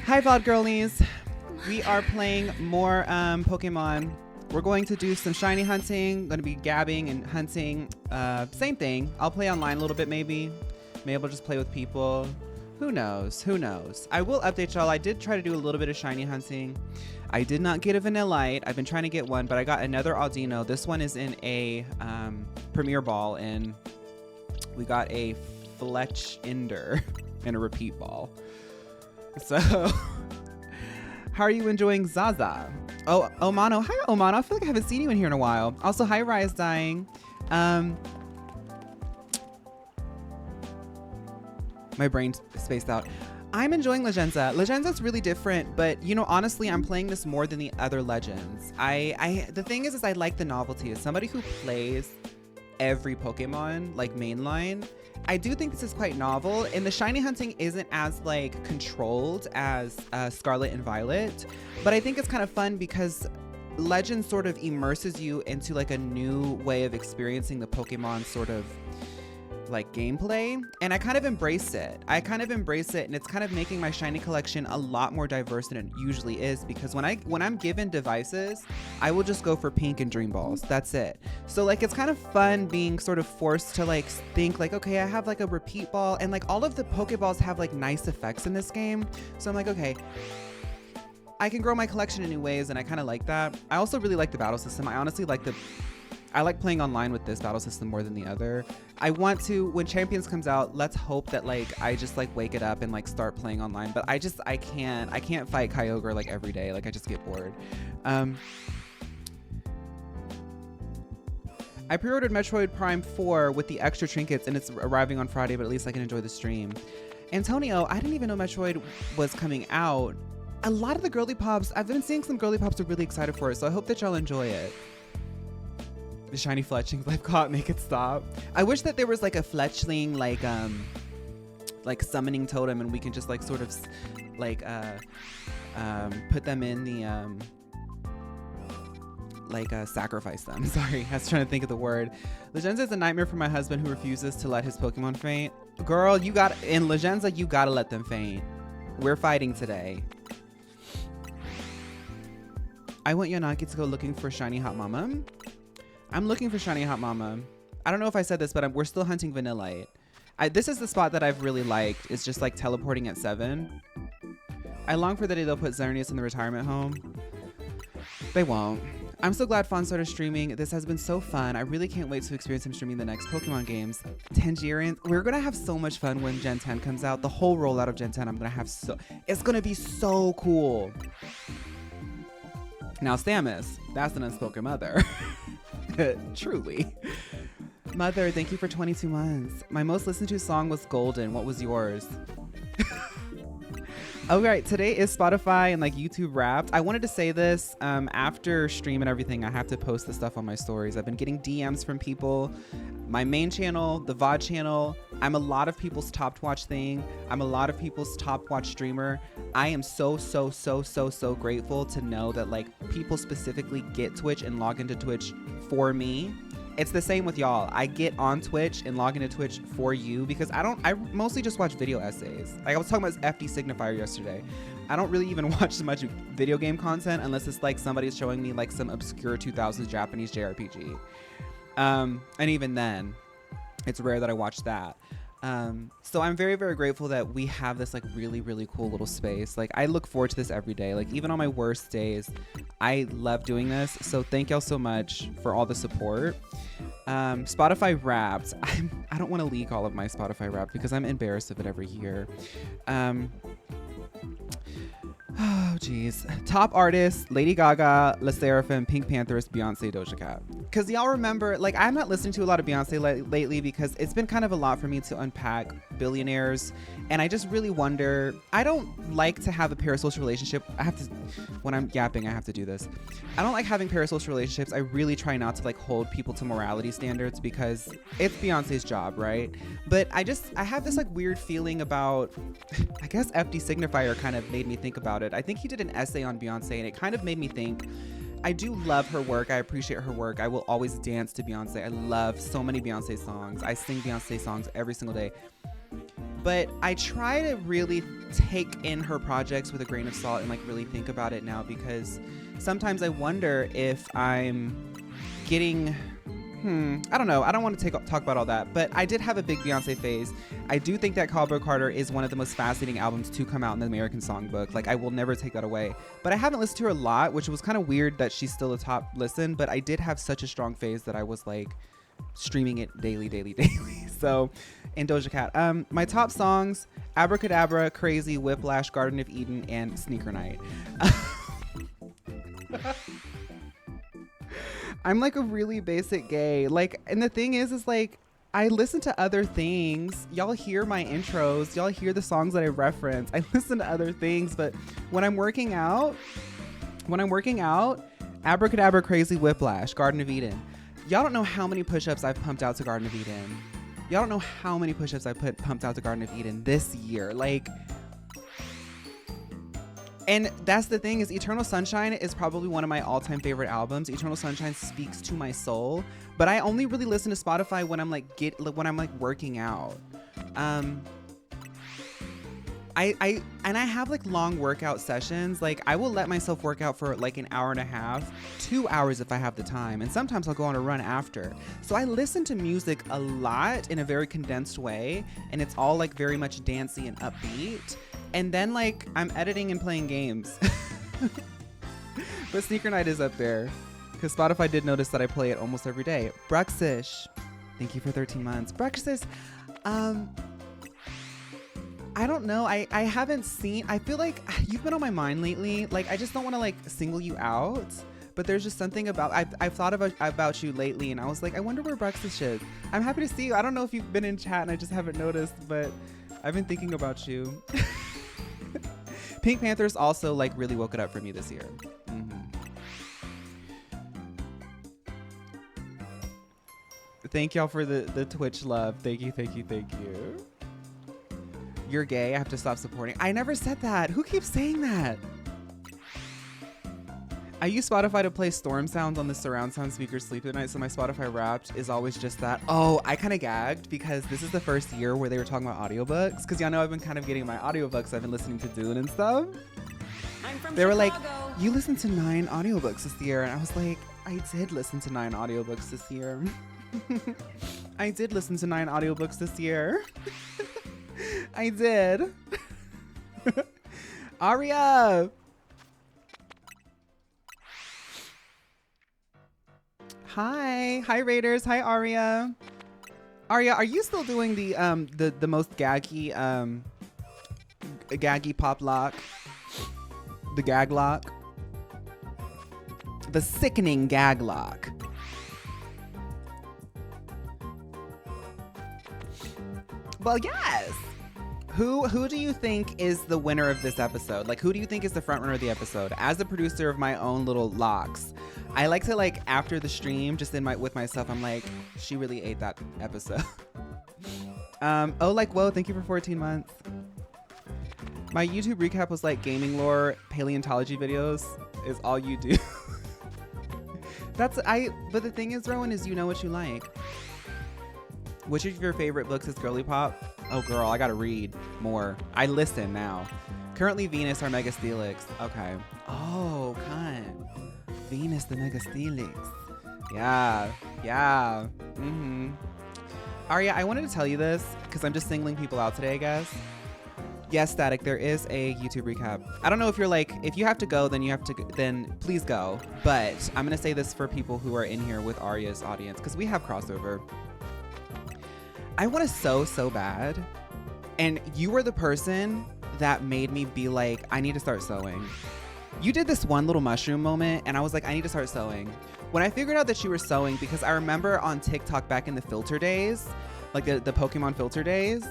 Hi, VOD girlies. We are playing more Pokemon. We're going to do some shiny hunting. Going to be gabbing and hunting. Same thing. I'll play online a little bit maybe. Maybe I'll just play with people. Who knows? Who knows? I will update y'all. I did try to do a little bit of shiny hunting. I did not get a Vanillite. I've been trying to get one, but I got another Audino. This one is in a Premier Ball, and we got a Fletchinder and a repeat ball. So, how are you enjoying Zaza? Oh, Omano. Hi, Omano. I feel like I haven't seen you in here in a while. Also, hi, Rise Dying. My brain spaced out. I'm enjoying Legendza. Legendza's really different, but you know, honestly, I'm playing this more than the other Legends. The thing is I like the novelty. As somebody who plays every Pokemon, like mainline, I do think this is quite novel, and the shiny hunting isn't as like controlled as Scarlet and Violet, but I think it's kind of fun because Legend sort of immerses you into like a new way of experiencing the Pokemon sort of like gameplay, and I kind of embrace it. And it's kind of making my shiny collection a lot more diverse than it usually is, because when I'm given devices, I will just go for pink and dream balls. That's it. So like it's kind of fun being sort of forced to like think like, okay, I have like a repeat ball, and like all of the Pokeballs have like nice effects in this game. So I'm like, okay, I can grow my collection in new ways, and I kind of like that. I also really like the battle system. I like playing online with this battle system more than the other. I want to, when Champions comes out, let's hope that like I just like wake it up and like start playing online. But I can't fight Kyogre like every day. Like I just get bored. I pre-ordered Metroid Prime 4 with the extra trinkets, and it's arriving on Friday, but at least I can enjoy the stream. Antonio, I didn't even know Metroid was coming out. A lot of the girly pops, I've been seeing some girly pops are really excited for it, so I hope that y'all enjoy it. The shiny Fletchlings I've caught, make it stop. I wish that there was like a Fletchling like summoning totem, and we can just like sort of like put them in the sacrifice them. Sorry, I was trying to think of the word. Legendza is a nightmare for my husband who refuses to let his Pokemon faint. Girl, in Legendza, you gotta let them faint. We're fighting today. I want Yanagi to go looking for shiny Hot Mama. I'm looking for shiny Hot Mama. I don't know if I said this, but we're still hunting Vanillite. This is the spot that I've really liked. It's just like teleporting at 7. I long for the day they'll put Xerneas in the retirement home. They won't. I'm so glad Phaun started streaming. This has been so fun. I really can't wait to experience him streaming the next Pokemon games. Tangerine. We're gonna have so much fun when Gen 10 comes out. The whole rollout of Gen 10, it's gonna be so cool. Now Samus, that's an unspoken mother. Truly. Mother, thank you for 22 months. My most listened to song was Golden. What was yours? All right, today is Spotify and like YouTube Wrapped. I wanted to say this after stream and everything. I have to post this stuff on my stories. I've been getting DMs from people. My main channel, the VOD channel. I'm a lot of people's top watch thing. I'm a lot of people's top watch streamer. I am so grateful to know that like people specifically get Twitch and log into Twitch for me. It's the same with y'all. I get on Twitch and log into Twitch for you because I mostly just watch video essays. Like I was talking about FD Signifier yesterday. I don't really even watch so much video game content unless it's like somebody's showing me like some obscure 2000s Japanese JRPG. And even then, it's rare that I watch that. So I'm very grateful that we have this like really cool little space. Like I look forward to this every day. Like even on my worst days, I love doing this. So thank y'all so much for all the support. Spotify Wrapped. I don't want to leak all of my Spotify Wrapped because I'm embarrassed of it every year. Oh geez. Top artists: Lady Gaga, La Seraphim, Pink Panthers, Beyonce, Doja Cat. Because y'all remember, like I'm not listening to a lot of Beyonce lately because it's been kind of a lot for me to unpack billionaires, and I just really wonder. I don't like to have a parasocial relationship. When I'm yapping, I have to do this. I don't like having parasocial relationships. I really try not to like hold people to morality standards because it's Beyonce's job, right? But I have this like weird feeling about, I guess FD Signifier kind of made me think about it. I think he did an essay on Beyonce, and it kind of made me think. I do love her work. I appreciate her work. I will always dance to Beyonce. I love so many Beyonce songs. I sing Beyonce songs every single day. But I try to really take in her projects with a grain of salt and like really think about it now, because sometimes I wonder if I'm getting I don't know. I don't want to talk about all that, but I did have a big Beyonce phase. I do think that Cowboy Carter is one of the most fascinating albums to come out in the American Songbook. Like, I will never take that away. But I haven't listened to her a lot, which was kind of weird that she's still a top listen, but I did have such a strong phase that I was like streaming it daily. So, and Doja Cat. My top songs: Abracadabra, Crazy, Whiplash, Garden of Eden, and Sneaker Night. I'm like a really basic gay. Like, and the thing is like, I listen to other things. Y'all hear my intros. Y'all hear the songs that I reference. I listen to other things, but when I'm working out, Abracadabra, Crazy, Whiplash, Garden of Eden. Y'all don't know how many push-ups I've pumped out to Garden of Eden. Y'all don't know how many push-ups I pumped out to Garden of Eden this year. Like, and that's the thing, is Eternal Sunshine is probably one of my all-time favorite albums. Eternal Sunshine speaks to my soul, but I only really listen to Spotify when I'm like working out. I have like long workout sessions. Like, I will let myself work out for like an hour and a half, 2 hours if I have the time, and sometimes I'll go on a run after. So I listen to music a lot in a very condensed way, and it's all like very much dancey and upbeat. And then like I'm editing and playing games. But Sneaker Night is up there because Spotify did notice that I play it almost every day. Bruxish, thank you for 13 months. Bruxish, I don't know. I haven't seen, I feel like you've been on my mind lately. Like, I just don't want to like single you out, but there's just something about, I've thought about you lately, and I was like, I wonder where Bruxish is. I'm happy to see you. I don't know if you've been in chat and I just haven't noticed, but I've been thinking about you. Pink Panthers also like really woke it up for me this year. Thank y'all for the Twitch love. Thank you. You're gay. I have to stop supporting. I never said that. Who keeps saying that? I use Spotify to play storm sounds on the surround sound speaker sleep at night, so my Spotify Wrapped is always just that. Oh, I kind of gagged because this is the first year where they were talking about audiobooks, because y'all know I've been kind of getting my audiobooks. I've been listening to Dune and stuff. They were like, you listened to 9 audiobooks this year, and I was like, I did listen to 9 audiobooks this year. I did listen to 9 audiobooks this year. I did. Aria. Hi Raiders. Hi Aria. Aria, are you still doing the most gaggy pop lock? The gag lock? The sickening gag lock. Well, yes. Who do you think is the winner of this episode? Like, who do you think is the front runner of the episode? As the producer of my own little locks, I like to, like, after the stream, just with myself, I'm like, she really ate that episode. Oh, like, whoa, thank you for 14 months. My YouTube recap was like gaming lore, paleontology videos is all you do. But the thing is, Rowan, is you know what you like. Which of your favorite books is girly pop? Oh, girl, I gotta read more. I listen now. Currently, Venus or Megastelix. Okay. Oh, cunt. Venus the Megastelix. Yeah. Aria, I wanted to tell you this because I'm just singling people out today, I guess. Yes, Static, there is a YouTube recap. I don't know if you're like, if you have to go, then please go. But I'm gonna say this for people who are in here with Aria's audience, because we have crossover. I want to sew so bad, and you were the person that made me be like, I need to start sewing. You did this one little mushroom moment, and I was like, I need to start sewing. When I figured out that you were sewing, because I remember on TikTok back in the filter days, like the Pokemon filter days,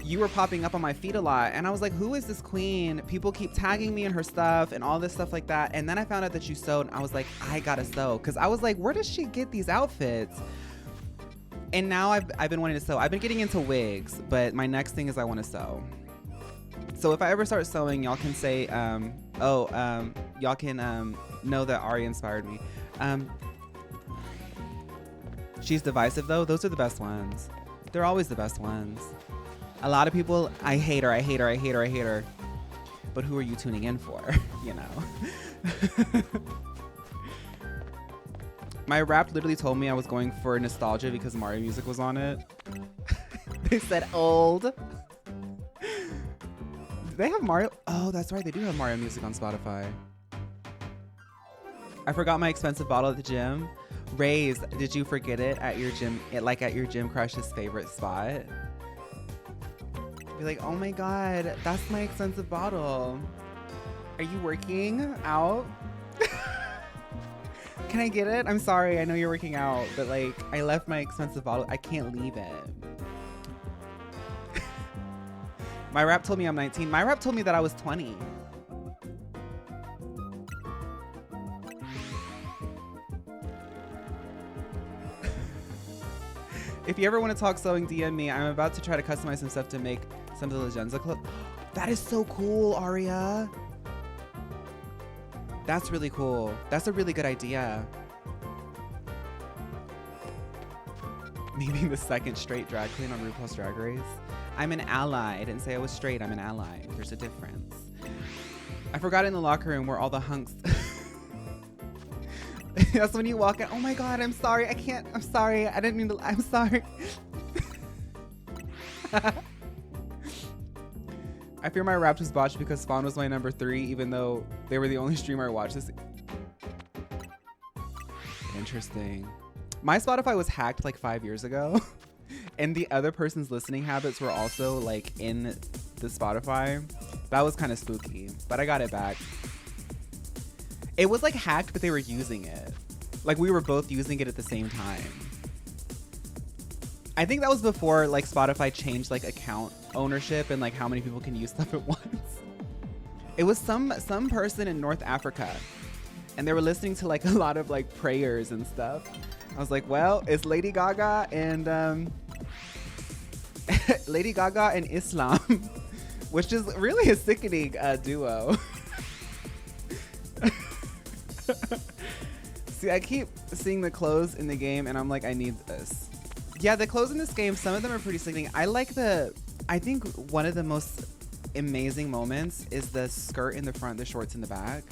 you were popping up on my feed a lot, and I was like, who is this queen? People keep tagging me in her stuff and all this stuff like that. And then I found out that you sewed, and I was like, I gotta sew, because I was like, where does she get these outfits? And now I've been wanting to sew. I've been getting into wigs, but my next thing is I want to sew. So if I ever start sewing, y'all can say, y'all can know that Aria inspired me. She's divisive though. Those are the best ones. They're always the best ones. A lot of people, I hate her, I hate her, I hate her, I hate her. But who are you tuning in for? You know? My rap literally told me I was going for nostalgia because Mario music was on it. They said old. Do they have Mario? Oh, that's right. They do have Mario music on Spotify. I forgot my expensive bottle at the gym. Raze, did you forget it at your gym? Like at your gym crush's favorite spot? Be like, oh my God, that's my expensive bottle. Are you working out? Can I get it? I'm sorry, I know you're working out, but like, I left my expensive bottle. I can't leave it. My rap told me I'm 19. My rap told me that I was 20. If you ever want to talk sewing, DM me. I'm about to try to customize some stuff to make some of the Legendza clothes. That is so cool, Aria. That's really cool. That's a really good idea. Me being the second straight drag queen on RuPaul's Drag Race. I'm an ally. I didn't say I was straight. I'm an ally. There's a difference. I forgot in the locker room where all the hunks... That's when you walk in. Oh my God, I'm sorry. I can't. I'm sorry. I didn't mean to. I'm sorry. I fear my rap was botched because Phaun was my number 3, even though they were the only streamer I watched this. Interesting. My Spotify was hacked like 5 years ago. And the other person's listening habits were also like in the Spotify. That was kind of spooky, but I got it back. It was like hacked, but they were using it. Like we were both using it at the same time. I think that was before like Spotify changed like account ownership and like how many people can use stuff at once. It was some person in North Africa and they were listening to like a lot of like prayers and stuff. I was like, well, it's Lady Gaga and Lady Gaga and Islam, which is really a sickening duo. See, I keep seeing the clothes in the game and I'm like, I need this. Yeah, the clothes in this game, some of them are pretty sickening. I think one of the most amazing moments is the skirt in the front, the shorts in the back.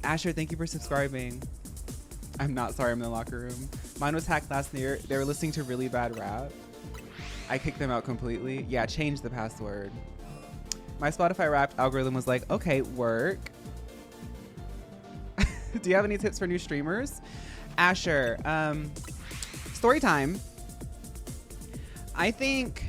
Asher, thank you for subscribing. I'm not sorry, I'm in the locker room. Mine was hacked last year. They were listening to really bad rap. I kicked them out completely. Yeah, change the password. My Spotify Wrapped algorithm was like, okay, work. Do you have any tips for new streamers? Asher, story time. I think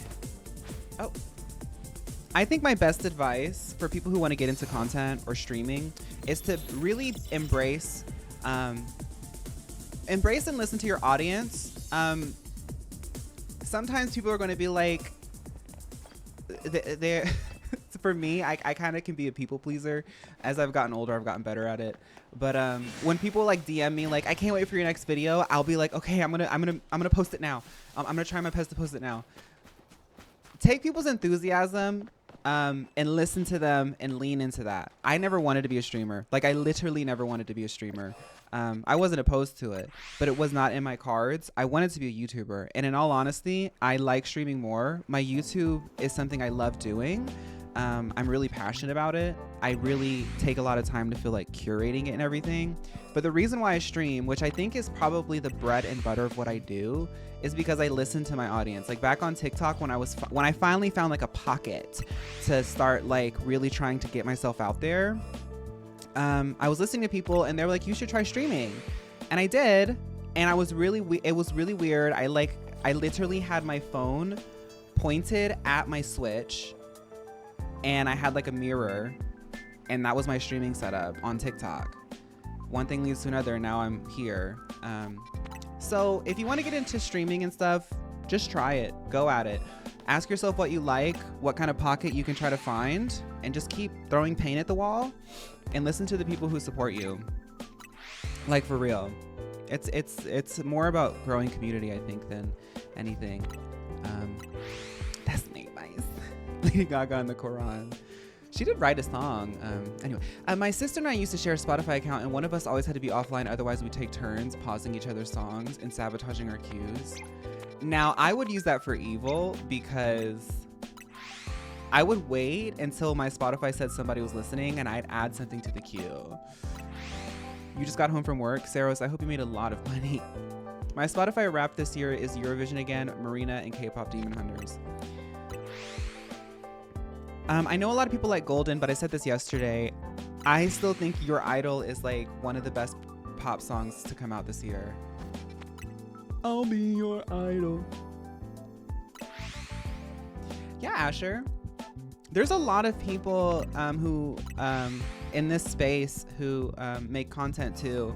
my best advice for people who want to get into content or streaming is to really embrace and listen to your audience. Sometimes people are going to be like, they're for me, I kind of can be a people pleaser. As I've gotten older, I've gotten better at it. But when people like DM me like, I can't wait for your next video, I'll be like, okay, I'm gonna post it now. I'm gonna try my best to post it now. Take people's enthusiasm and listen to them and lean into that. I never wanted to be a streamer. Like I literally never wanted to be a streamer. I wasn't opposed to it, but it was not in my cards. I wanted to be a YouTuber. And in all honesty, I like streaming more. My YouTube is something I love doing. I'm really passionate about it. I really take a lot of time to feel like curating it and everything. But the reason why I stream, which I think is probably the bread and butter of what I do, is because I listen to my audience. Like back on TikTok, when I finally found like a pocket to start like really trying to get myself out there, I was listening to people and they were like, you should try streaming. And I did. And it was really weird. I literally had my phone pointed at my Switch and I had like a mirror and that was my streaming setup on TikTok. One thing leads to another and now I'm here. So if you want to get into streaming and stuff, just try it, go at it. Ask yourself what you like, what kind of pocket you can try to find, and just keep throwing paint at the wall and listen to the people who support you. Like for real. It's more about growing community, I think, than anything. That's nice. Lady Gaga in the Quran. She did write a song. Anyway, my sister and I used to share a Spotify account, and one of us always had to be offline. Otherwise, we'd take turns pausing each other's songs and sabotaging our cues. Now, I would use that for evil because I would wait until my Spotify said somebody was listening and I'd add something to the queue. You just got home from work? Saros, I hope you made a lot of money. My Spotify rap this year is Eurovision again, Marina, and K-pop Demon Hunters. I know a lot of people like Golden, but I said this yesterday. I still think Your Idol is like one of the best pop songs to come out this year. I'll be your idol. Yeah, Asher. There's a lot of people who in this space who make content too,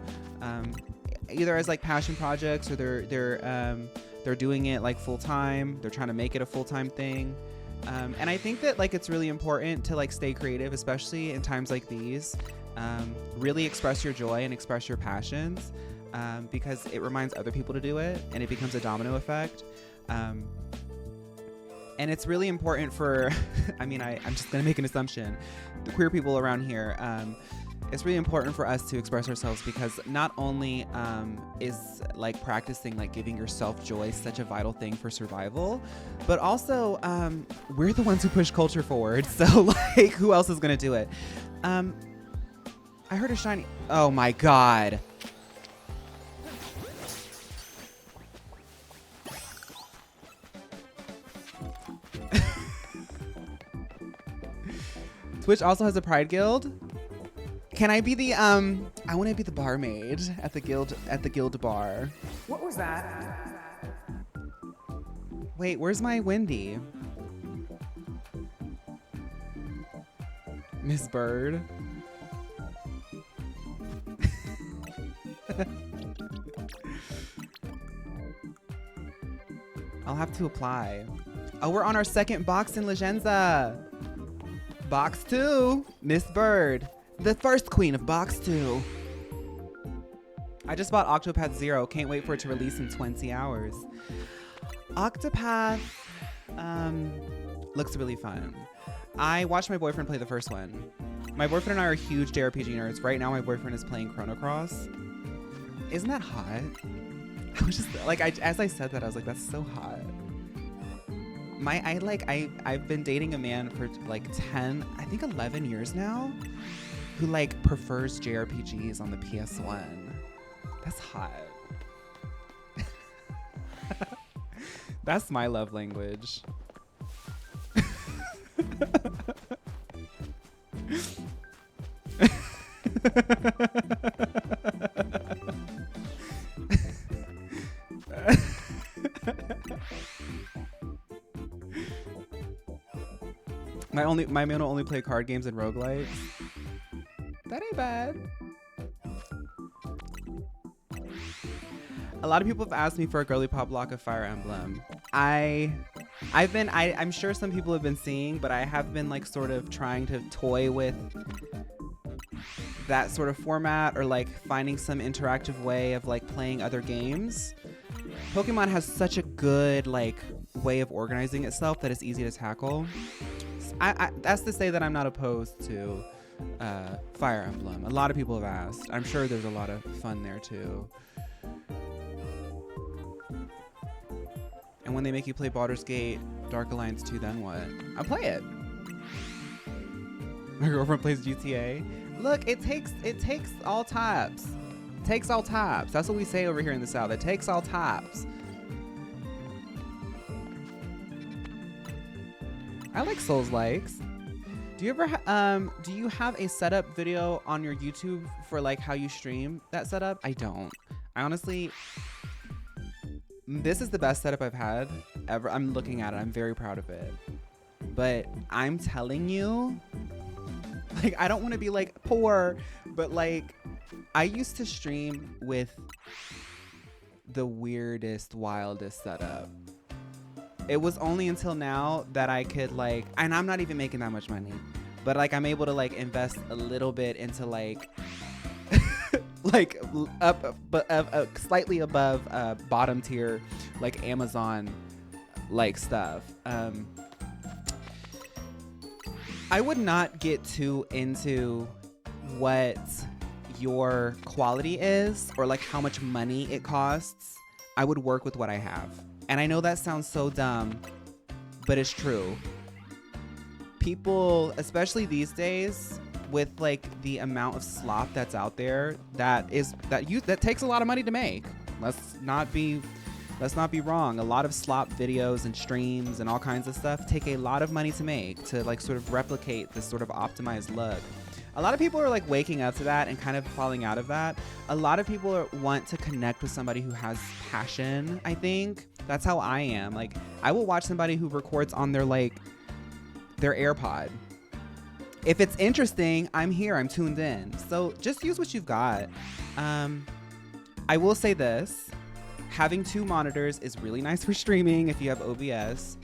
either as like passion projects or they're doing it like full time. They're trying to make it a full time thing. And I think that like it's really important to like stay creative, especially in times like these. Really express your joy and express your passions, because it reminds other people to do it and it becomes a domino effect. And it's really important for, I'm just gonna make an assumption, the queer people around here, it's really important for us to express ourselves because not only is like practicing like giving yourself joy such a vital thing for survival, but also we're the ones who push culture forward. So like who else is gonna do it? I heard a shiny, oh my God. Twitch also has a pride guild. Can I be the I want to be the barmaid at the guild bar. What was that? Wait, where's my Wendy? Miss Bird. I'll have to apply. Oh, we're on our second box in Legendza. Box 2, Miss Bird, the first queen of box 2. I just bought Octopath Zero. Can't wait for it to release in 20 hours. Octopath looks really fun. I watched my boyfriend play the first one. My boyfriend and I are huge JRPG nerds. Right now, my boyfriend is playing Chrono Cross. Isn't that hot? I was just like, as I said that, I was like, that's so hot. I've been dating a man for like 10, I think 11 years now, who like prefers JRPGs on the PS1. That's hot. That's my love language. My man will only play card games and roguelikes. That ain't bad. A lot of people have asked me for a girly pop block of Fire Emblem. I'm sure some people have been seeing, but I have been like sort of trying to toy with that sort of format or like finding some interactive way of like playing other games. Pokemon has such a good like way of organizing itself that it's easy to tackle. That's to say that I'm not opposed to Fire Emblem. A lot of people have asked. I'm sure there's a lot of fun there too. And when they make you play Baldur's Gate Dark Alliance 2, then what? I'll play it. My girlfriend plays GTA. Look, it takes all types. It takes all types. That's what we say over here in the South. It takes all types. I like Souls likes. Do you ever do you have a setup video on your YouTube for like how you stream that setup? I don't. I honestly, this is the best setup I've had ever. I'm looking at it. I'm very proud of it. But I'm telling you, like, I don't want to be like poor, but like I used to stream with the weirdest, wildest setup. It was only until now that I could like, and I'm not even making that much money, but like I'm able to like invest a little bit into like, like slightly above bottom tier, like Amazon like stuff. I would not get too into what your quality is or like how much money it costs. I would work with what I have. And I know that sounds so dumb, but it's true. People, especially these days, with like the amount of slop that's out there, that takes a lot of money to make. Let's not be wrong. A lot of slop videos and streams and all kinds of stuff take a lot of money to make, to like sort of replicate this sort of optimized look. A lot of people are like waking up to that and kind of falling out of that. A lot of people want to connect with somebody who has passion, I think. That's how I am. Like, I will watch somebody who records on their AirPod. If it's interesting, I'm here, I'm tuned in. So just use what you've got. I will say this. Having 2 monitors is really nice for streaming if you have OBS.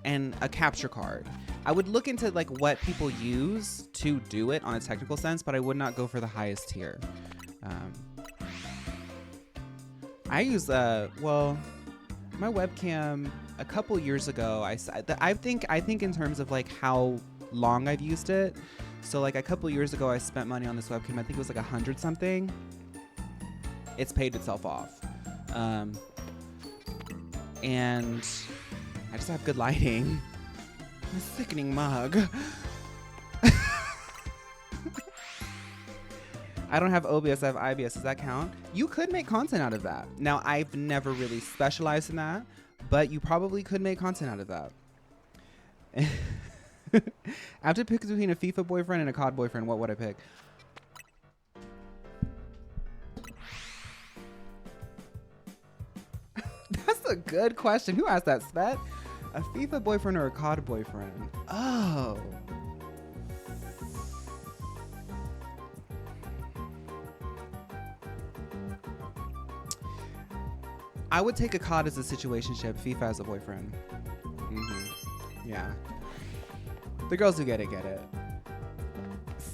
And a capture card. I would look into like what people use to do it on a technical sense, but I would not go for the highest tier. I use my webcam a couple years ago. I think in terms of like how long I've used it. So like a couple years ago, I spent money on this webcam. I think it was like 100 something. It's paid itself off. And I just have good lighting. A sickening mug. I don't have OBS, I have IBS. Does that count? You could make content out of that. Now, I've never really specialized in that, but you probably could make content out of that. I have to pick between a FIFA boyfriend and a COD boyfriend. What would I pick? That's a good question. Who asked that, Svet? A FIFA boyfriend or a COD boyfriend? Oh. I would take a COD as a situationship, FIFA as a boyfriend. Yeah. The girls who get it, get it.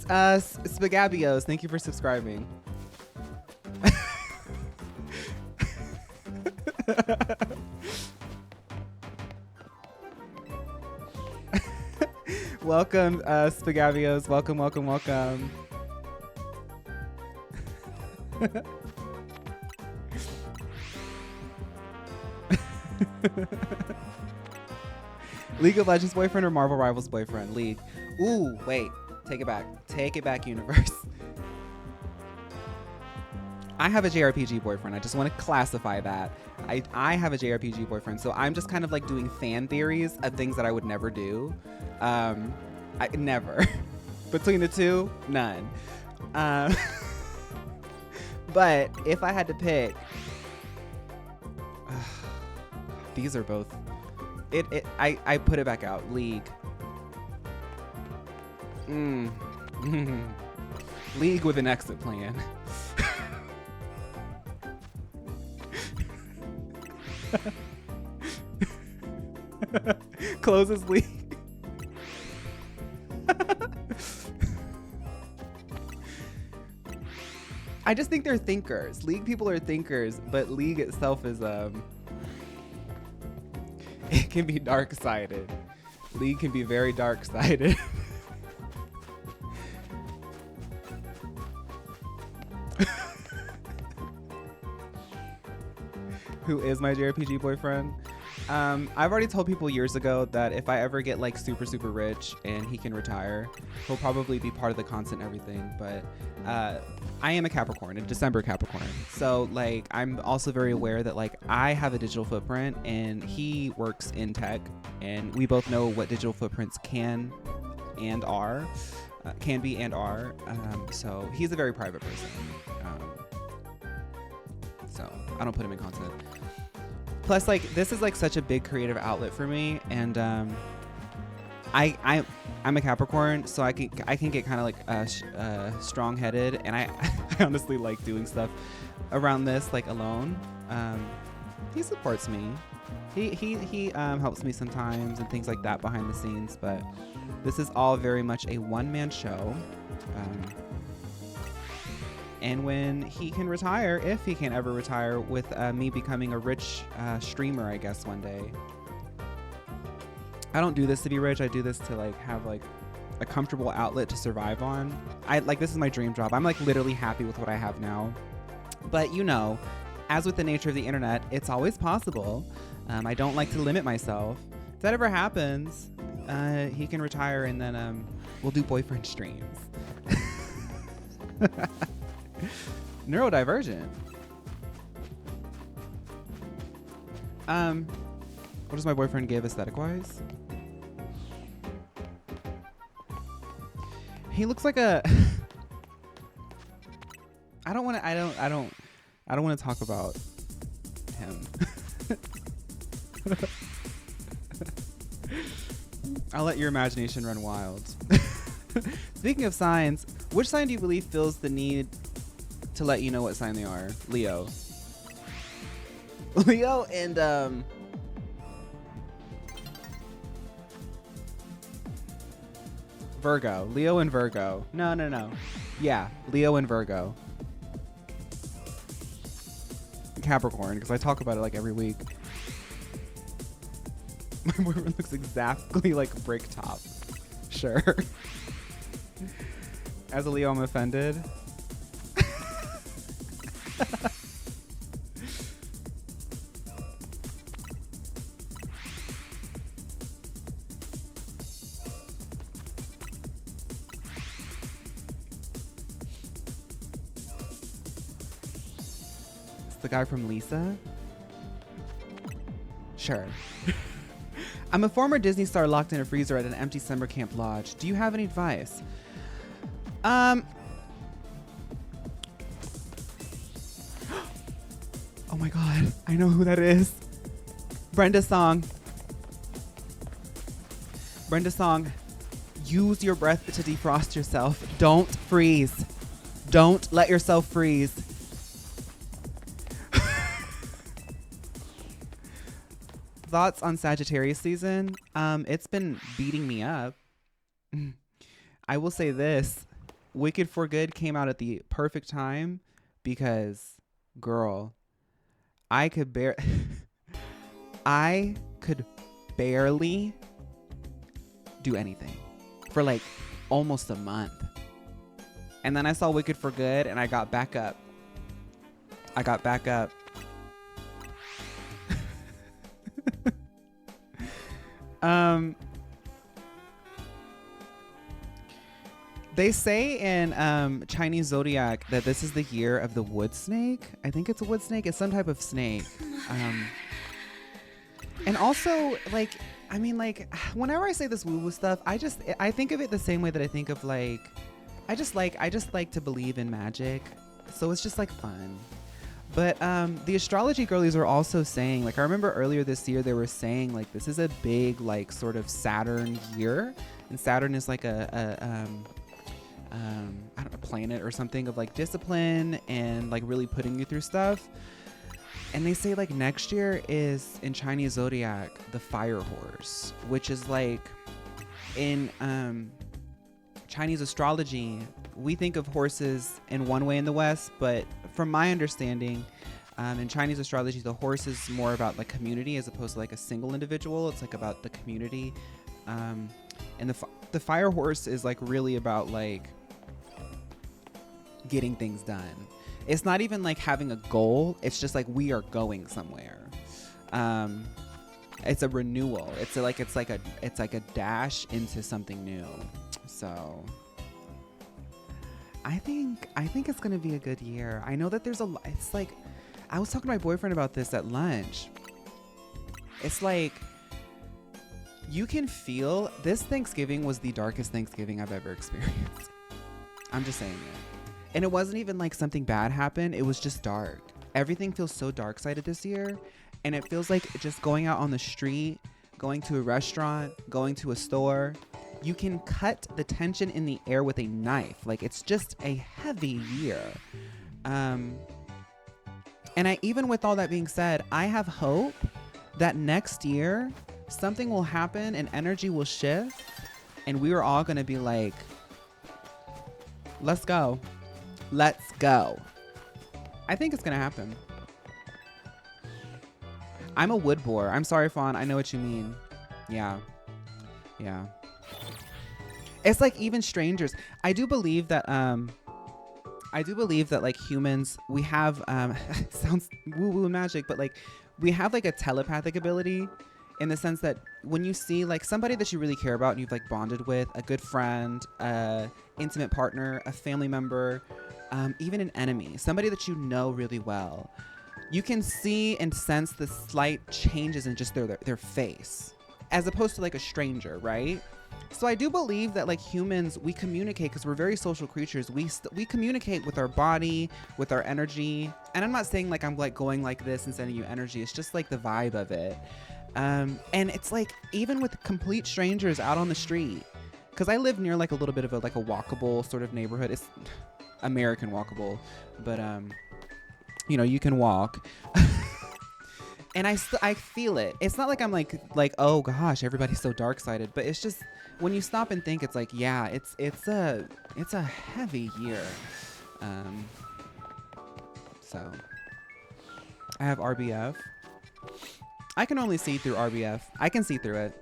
Spagabios, thank you for subscribing. Welcome, Spagabios. Welcome, welcome, welcome. League of Legends boyfriend or Marvel Rivals boyfriend? League. Ooh, wait. Take it back. Take it back, universe. I have a JRPG boyfriend. I just want to classify that. I have a JRPG boyfriend, so I'm just kind of like doing fan theories of things that I would never do. I never. Between the two, none. But if I had to pick, these are both. I put it back out. League. League with an exit plan. Closes League. I just think they're thinkers. League people are thinkers, but League itself is it can be dark-sided. League can be very dark-sided. Who is my JRPG boyfriend? I've already told people years ago that if I ever get like super, super rich and he can retire, he'll probably be part of the content and everything. But I am a Capricorn, a December Capricorn. So like, I'm also very aware that like I have a digital footprint and he works in tech, and we both know what digital footprints can and are, can be and are. So he's a very private person. So I don't put him in content. Plus, like, this is like such a big creative outlet for me, and I'm a Capricorn, so I can get kind of like strong-headed, and I honestly like doing stuff around this like alone. He supports me. He helps me sometimes and things like that behind the scenes, but this is all very much a one-man show. And when he can retire, if he can ever retire, with me becoming a rich streamer, I guess, one day. I don't do this to be rich. I do this to like have like a comfortable outlet to survive on. This is my dream job. I'm like literally happy with what I have now. But you know, as with the nature of the internet, it's always possible. I don't like to limit myself. If that ever happens, he can retire and then we'll do boyfriend streams. Neurodivergent. What does my boyfriend give aesthetic-wise? He looks like a. I don't want to talk about him. I'll let your imagination run wild. Speaking of signs, which sign do you believe feels the need to let you know what sign they are? Leo. Leo and Virgo. Leo and Virgo. No. Yeah, Leo and Virgo. Capricorn, because I talk about it like every week. My boyfriend looks exactly like Bricktop. Sure. As a Leo, I'm offended. The guy from Lisa? Sure. I'm a former Disney star locked in a freezer at an empty summer camp lodge. Do you have any advice? Oh my God, I know who that is. Brenda Song. Brenda Song, use your breath to defrost yourself. Don't freeze. Don't let yourself freeze. Thoughts on Sagittarius season? It's been beating me up. I will say this. Wicked for Good came out at the perfect time because, girl, I could barely do anything for like almost a month. And then I saw Wicked for Good and I got back up. They say in Chinese zodiac that this is the year of the wood snake. I think it's a wood snake. It's some type of snake. And also, like, I mean, like, whenever I say this woo-woo stuff, I think of it the same way that I think of like, I just like to believe in magic. So it's just like fun. But the astrology girlies are also saying, like, I remember earlier this year they were saying like this is a big like sort of Saturn year, and Saturn is like a planet or something of like discipline and like really putting you through stuff. And they say like next year is in Chinese zodiac the fire horse, which is like in Chinese astrology we think of horses in one way in the West, but from my understanding, in Chinese astrology, the horse is more about like community as opposed to like a single individual. It's like about the community. And the fire horse is like really about like getting things done. It's not even like having a goal. It's just like we are going somewhere. It's a renewal. It's like a dash into something new. So I think it's gonna be a good year. I know that there's it's like, I was talking to my boyfriend about this at lunch. It's like, you can feel, this Thanksgiving was the darkest Thanksgiving I've ever experienced. I'm just saying it. And it wasn't even like something bad happened. It was just dark. Everything feels so dark-sided this year. And it feels like just going out on the street, going to a restaurant, going to a store, you can cut the tension in the air with a knife. Like, it's just a heavy year. And even with all that being said, I have hope that next year something will happen and energy will shift and we are all going to be like, let's go. Let's go. I think it's going to happen. I'm a wood boar. I'm sorry, Phaun. I know what you mean. Yeah. It's like even strangers. I do believe that I do believe that like humans, we have sounds woo woo magic, but like we have like a telepathic ability in the sense that when you see like somebody that you really care about and you've like bonded with, a good friend, intimate partner, a family member, even an enemy, somebody that you know really well, you can see and sense the slight changes in just their face, as opposed to like a stranger, right? So I do believe that like humans, we communicate because we're very social creatures. We communicate with our body, with our energy. And I'm not saying like I'm like going like this and sending you energy. It's just like the vibe of it. And it's like even with complete strangers out on the street, because I live near like a little bit of a like a walkable sort of neighborhood. It's American walkable, but you know, you can walk. And I feel it. It's not like I'm like oh gosh, everybody's so dark sided, but it's just when you stop and think, it's like, yeah, it's a heavy year. So I have RBF. I can only see through RBF. I can see through it.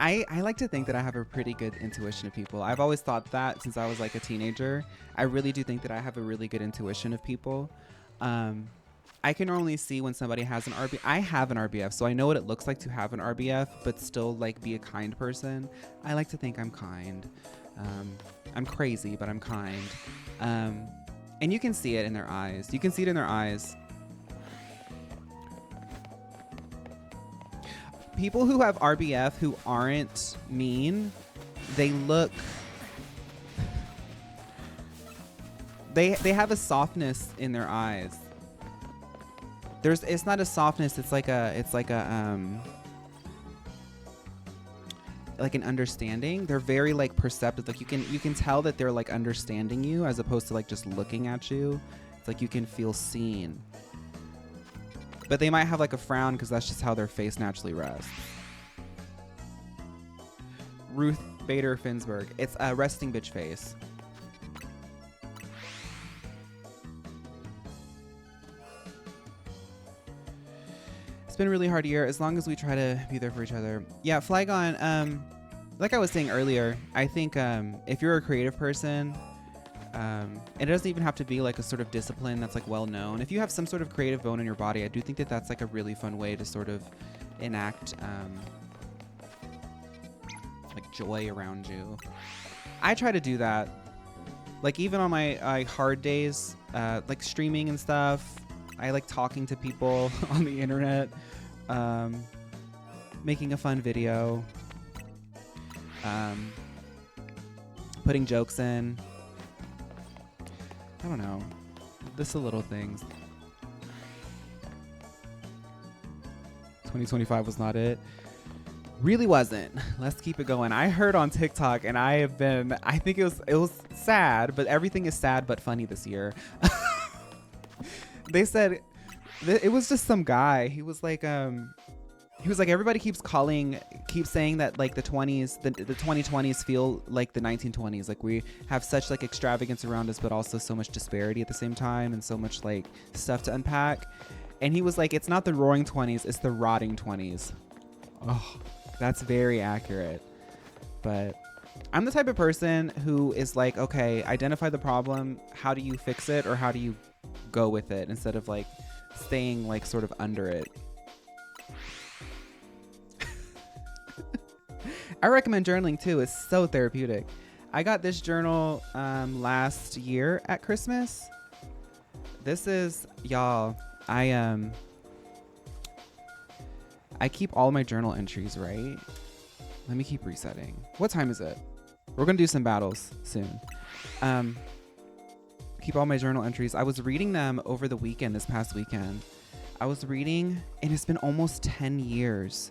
I like to think that I have a pretty good intuition of people. I've always thought that since I was like a teenager. I really do think that I have a really good intuition of people. I can normally see when somebody has an RBF. I have an RBF, so I know what it looks like to have an RBF, but still like be a kind person. I like to think I'm kind. I'm crazy, but I'm kind. And you can see it in their eyes. You can see it in their eyes. People who have RBF who aren't mean, they look... They have a softness in their eyes. It's not a softness, it's like an understanding. They're very like perceptive. Like you can tell that they're like understanding you as opposed to like just looking at you. It's like you can feel seen. But they might have like a frown because that's just how their face naturally rests. Ruth Bader Finsberg. It's a resting bitch face. Been a really hard year. As long as we try to be there for each other. Yeah, Flygon, like I was saying earlier, I think if you're a creative person, it doesn't even have to be like a sort of discipline that's like well known. If you have some sort of creative bone in your body, I do think that that's like a really fun way to sort of enact like joy around you. I try to do that, like even on my hard days, like streaming and stuff. I like talking to people on the internet, making a fun video, putting jokes in. I don't know. Just the little things. 2025 was not it. Really wasn't. Let's keep it going. I heard on TikTok, and I think it was sad, but everything is sad but funny this year. They said it was just some guy. He was like everybody keeps saying that like the 2020s feel like the 1920s. Like we have such like extravagance around us, but also so much disparity at the same time and so much like stuff to unpack. And he was like, it's not the roaring 20s, it's the rotting 20s. Oh, that's very accurate. But I'm the type of person who is like, okay, identify the problem. How do you fix it, or how do you go with it instead of like staying like sort of under it? I recommend journaling too. It's so therapeutic. I got this journal last year at Christmas. This is, y'all, I keep all my journal entries, right? Let me keep resetting. What time is it? We're gonna do some battles soon. Keep all my journal entries. I was reading them over the weekend, this past weekend. I was reading, and it's been almost 10 years.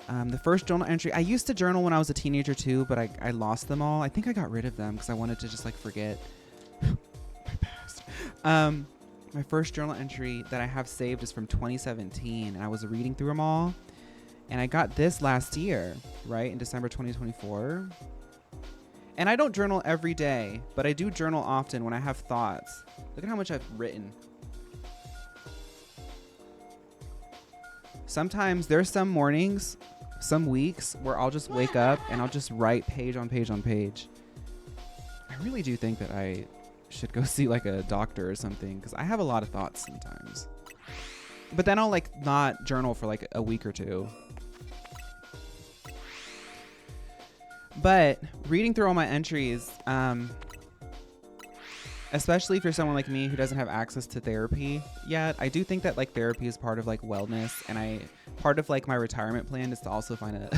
The first journal entry, I used to journal when I was a teenager too, but I lost them all. I think I got rid of them because I wanted to just like forget my past. My first journal entry that I have saved is from 2017, and I was reading through them all. And I got this last year, right, in December 2024. And I don't journal every day, but I do journal often when I have thoughts. Look at how much I've written. Sometimes there's some mornings, some weeks where I'll just wake up and I'll just write page on page on page. I really do think that I should go see like a doctor or something, because I have a lot of thoughts sometimes. But then I'll like not journal for like a week or two. But reading through all my entries, especially if you're someone like me who doesn't have access to therapy yet, I do think that like therapy is part of like wellness, and part of like my retirement plan is to also find a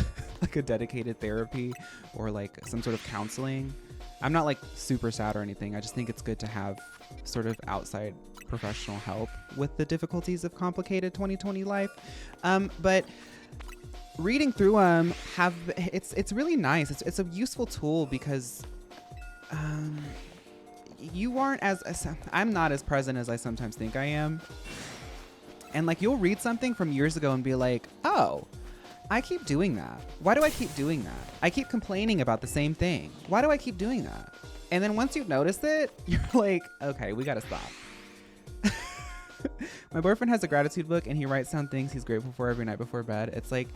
like a dedicated therapy or like some sort of counseling. I'm not like super sad or anything. I just think it's good to have sort of outside professional help with the difficulties of complicated 2020 life. But reading through them it's really nice. It's a useful tool because you aren't I'm not as present as I sometimes think I am. And like you'll read something from years ago and be like, oh, I keep doing that. Why do I keep doing that? I keep complaining about the same thing. Why do I keep doing that? And then once you've noticed it, you're like, okay, we gotta stop. My boyfriend has a gratitude book and he writes down things he's grateful for every night before bed. It's like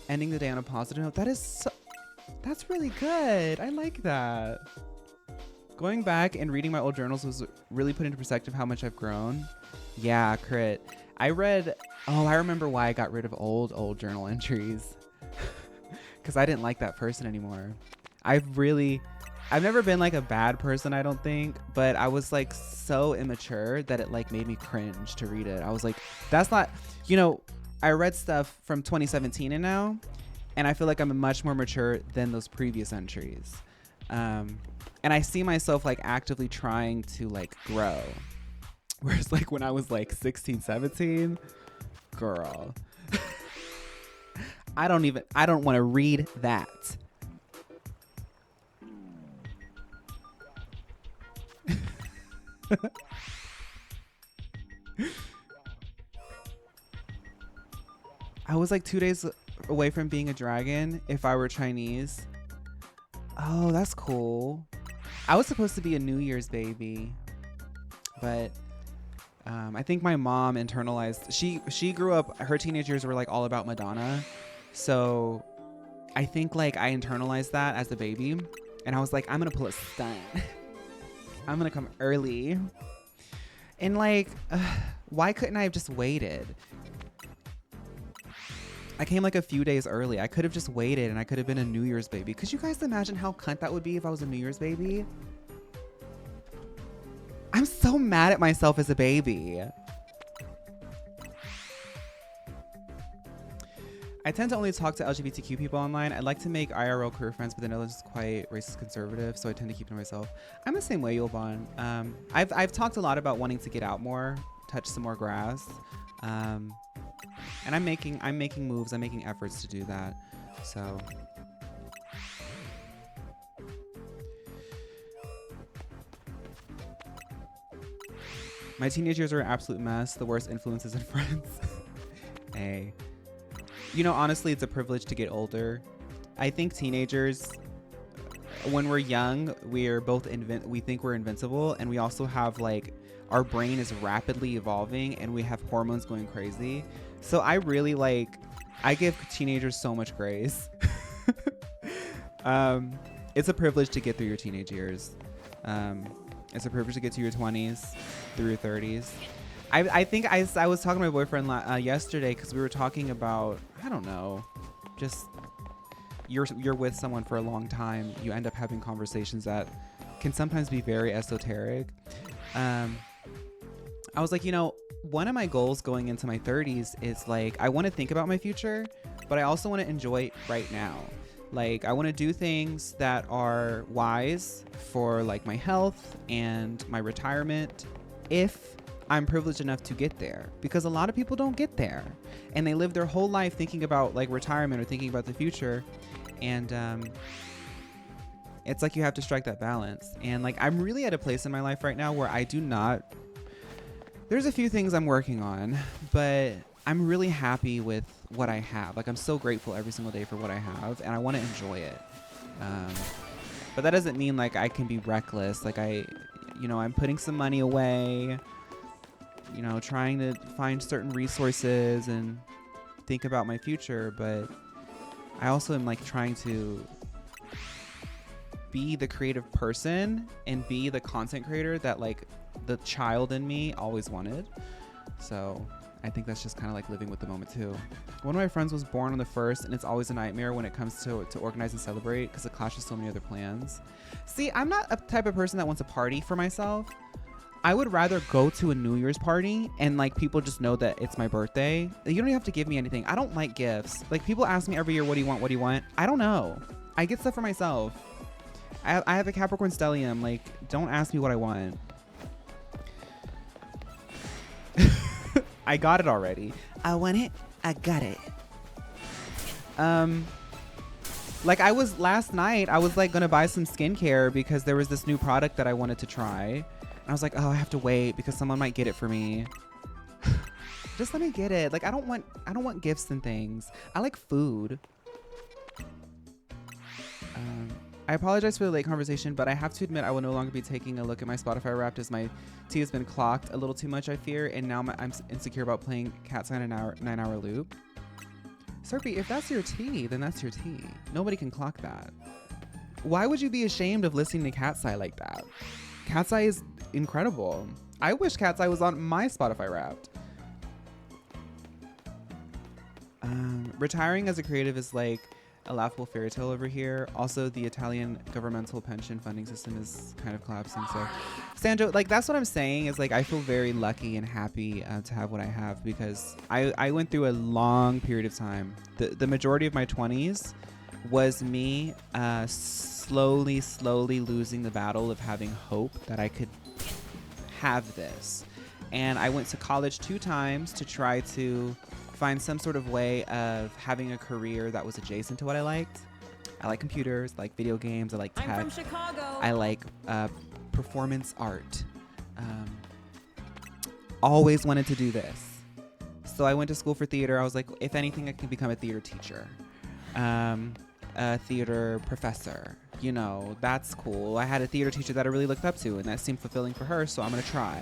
ending the day on a positive note. That's really good. I like that. Going back and reading my old journals was really put into perspective how much I've grown. Yeah, crit. I remember why I got rid of old journal entries. Because I didn't like that person anymore. I've never been like a bad person, I don't think, but I was like so immature that it like made me cringe to read it. I was like, that's not, I read stuff from 2017 and now, and I feel like I'm much more mature than those previous entries. And I see myself like actively trying to like grow. Whereas like when I was like 16, 17, girl, I don't want to read that. I was like 2 days away from being a dragon if I were Chinese. Oh, that's cool. I was supposed to be a New Year's baby, but I think my mom internalized. She grew up. Her teenage years were like all about Madonna, so I think like I internalized that as a baby, and I was like, I'm gonna pull a stunt. I'm gonna come early, and like, why couldn't I have just waited? I came like a few days early. I could have just waited and I could have been a New Year's baby. Could you guys imagine how cunt that would be if I was a New Year's baby? I'm so mad at myself as a baby. I tend to only talk to LGBTQ people online. I'd like to make IRL career friends, but the Netherlands is quite racist conservative, so I tend to keep to myself. I'm the same way, Yulban. I've talked a lot about wanting to get out more, touch some more grass. And I'm making moves. I'm making efforts to do that. So my teenage years are an absolute mess. The worst influences and friends. Hey, honestly, it's a privilege to get older. I think teenagers, when we're young, we're both we think we're invincible, and we also have like our brain is rapidly evolving and we have hormones going crazy. So I really I give teenagers so much grace. It's a privilege to get through your teenage years. It's a privilege to get to your 20s, through your 30s. I think I was talking to my boyfriend yesterday because we were talking about, I don't know, just you're with someone for a long time. You end up having conversations that can sometimes be very esoteric. I was like, one of my goals going into my 30s is like, I want to think about my future, but I also want to enjoy it right now. Like, I want to do things that are wise for like my health and my retirement if I'm privileged enough to get there, because a lot of people don't get there and they live their whole life thinking about like retirement or thinking about the future. And it's like you have to strike that balance. And like, I'm really at a place in my life right now where there's a few things I'm working on, but I'm really happy with what I have. Like, I'm so grateful every single day for what I have, and I want to enjoy it. But that doesn't mean like I can be reckless. Like I'm putting some money away, trying to find certain resources and think about my future. But I also am like trying to be the creative person and be the content creator that like the child in me always wanted. So I think that's just kind of like living with the moment too. One of my friends was born on the 1st, and it's always a nightmare when it comes to organize and celebrate because it clashes so many other plans. See, I'm not a type of person that wants a party for myself. I would rather go to a New Year's party and like people just know that it's my birthday. You don't even have to give me anything. I don't like gifts. Like people ask me every year, what do you want? What do you want? I don't know. I get stuff for myself. I have a Capricorn stellium. Like, don't ask me what I want. I got it already. I want it. I got it. Like I was last night, I was like gonna buy some skincare because there was this new product that I wanted to try. And I was like, oh, I have to wait because someone might get it for me. Just let me get it. Like I don't want gifts and things. I like food. I apologize for the late conversation, but I have to admit I will no longer be taking a look at my Spotify Wrapped as my tea has been clocked a little too much, I fear, and now I'm insecure about playing Cat's on a 9-hour loop. Serpy, if that's your tea, then that's your tea. Nobody can clock that. Why would you be ashamed of listening to Cat's Eye like that? Cat's Eye is incredible. I wish Cat's Eye was on my Spotify Wrapped. Retiring as a creative is like a laughable fairy tale over here. Also, the Italian governmental pension funding system is kind of collapsing. So, Sandro, like that's what I'm saying is like I feel very lucky and happy to have what I have because I went through a long period of time. The majority of my 20s was me slowly losing the battle of having hope that I could have this. And I went to college 2 times to try to find some sort of way of having a career that was adjacent to what I liked. I like computers, I like video games, I like tech. I'm from Chicago. I like performance art. Always wanted to do this. So I went to school for theater. I was like, if anything, I can become a theater teacher. A theater professor. You know, that's cool. I had a theater teacher that I really looked up to, and that seemed fulfilling for her, so I'm gonna try.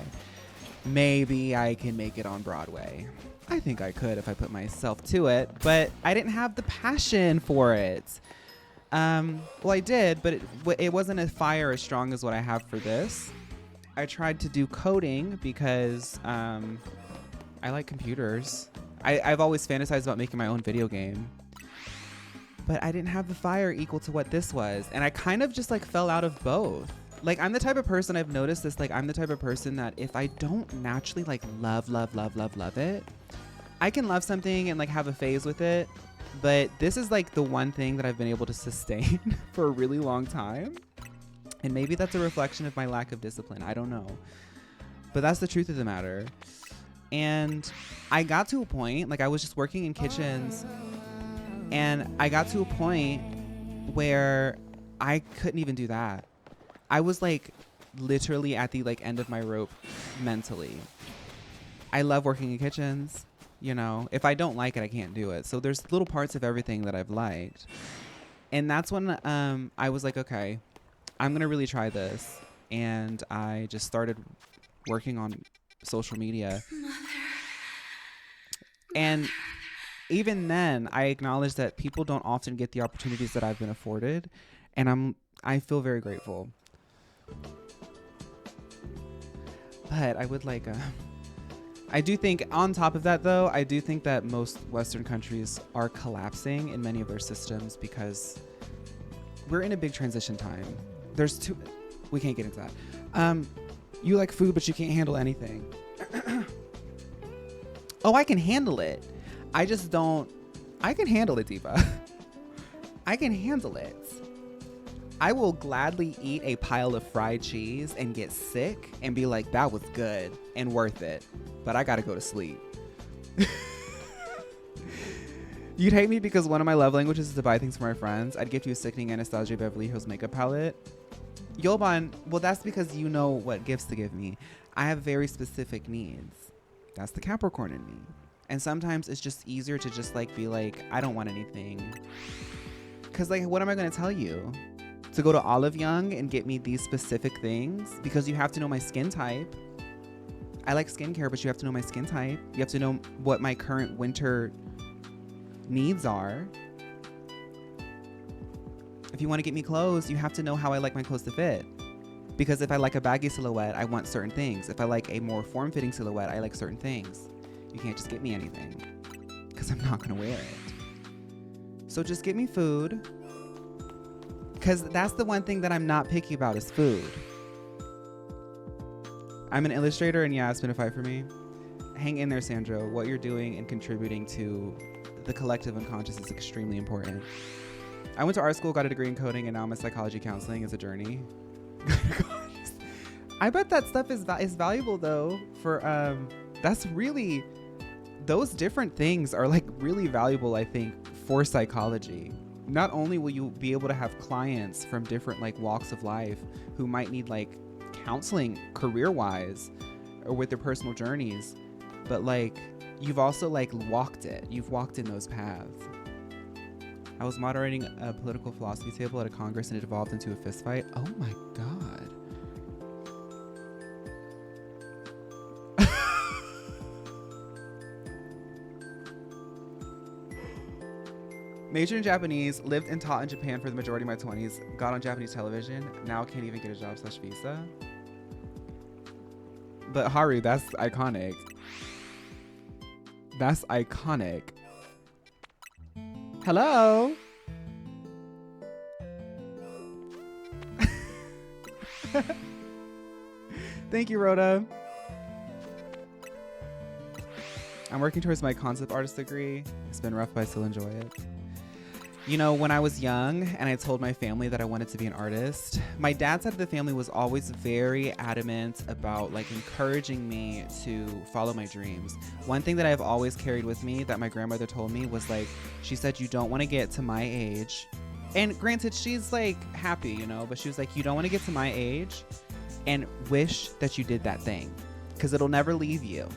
Maybe I can make it on Broadway. I think I could if I put myself to it, but I didn't have the passion for it. Well, I did, but it wasn't a fire as strong as what I have for this. I tried to do coding because I like computers. I've always fantasized about making my own video game, but I didn't have the fire equal to what this was, and I kind of just like fell out of both. Like I'm the type of person, I've noticed this, like I'm the type of person that if I don't naturally like love it, I can love something and like have a phase with it, but this is like the one thing that I've been able to sustain for a really long time. And maybe that's a reflection of my lack of discipline. I don't know. But that's the truth of the matter. And I got to a point, like I was just working in kitchens, and I got to a point where I couldn't even do that. I was like literally at the like end of my rope mentally. I love working in kitchens, you know. If I don't like it, I can't do it. So there's little parts of everything that I've liked. And that's when I was like, okay, I'm going to really try this. And I just started working on social media. And even then, I acknowledge that people don't often get the opportunities that I've been afforded. And I feel very grateful. But I would like I do think on top of that though, I do think that most Western countries are collapsing in many of their systems because we're in a big transition time. We can't get into that. You like food, but you can't handle anything. Oh, I can handle it. I can handle it, Diva. I can handle it. I will gladly eat a pile of fried cheese and get sick and be like, that was good and worth it. But I gotta go to sleep. You'd hate me because one of my love languages is to buy things for my friends. I'd gift you a sickening Anastasia Beverly Hills makeup palette. Yoban, well, that's because you know what gifts to give me. I have very specific needs. That's the Capricorn in me. And sometimes it's just easier to just like be like, I don't want anything. Cause like, what am I gonna tell you? To go to Olive Young and get me these specific things? Because you have to know my skin type. I like skincare, but you have to know my skin type. You have to know what my current winter needs are. If you want to get me clothes, you have to know how I like my clothes to fit. Because if I like a baggy silhouette, I want certain things. If I like a more form-fitting silhouette, I like certain things. You can't just get me anything because I'm not going to wear it. So just get me food, because that's the one thing that I'm not picky about is food. I'm an illustrator, and yeah, it's been a fight for me. Hang in there, Sandro. What you're doing and contributing to the collective unconscious is extremely important. I went to art school, got a degree in coding, and now I'm a psychology counseling. It's a journey. I bet that stuff is valuable though. For that's really, those different things are like really valuable, I think, for psychology. Not only will you be able to have clients from different like walks of life who might need like counseling career-wise or with their personal journeys, but like you've also like walked it. You've walked in those paths. I was moderating a political philosophy table at a congress and it evolved into a fist fight. Oh my God. Majored in Japanese, lived and taught in Japan for the majority of my 20s, got on Japanese television, now can't even get a job / visa. But Haru, that's iconic. That's iconic. Hello? Thank you, Rhoda. I'm working towards my concept artist degree. It's been rough, but I still enjoy it. You know, when I was young and I told my family that I wanted to be an artist, my dad's side of the family was always very adamant about like encouraging me to follow my dreams. One thing that I've always carried with me that my grandmother told me was like, she said, you don't want to get to my age. And granted, she's like happy, you know, but she was like, you don't want to get to my age and wish that you did that thing because it'll never leave you.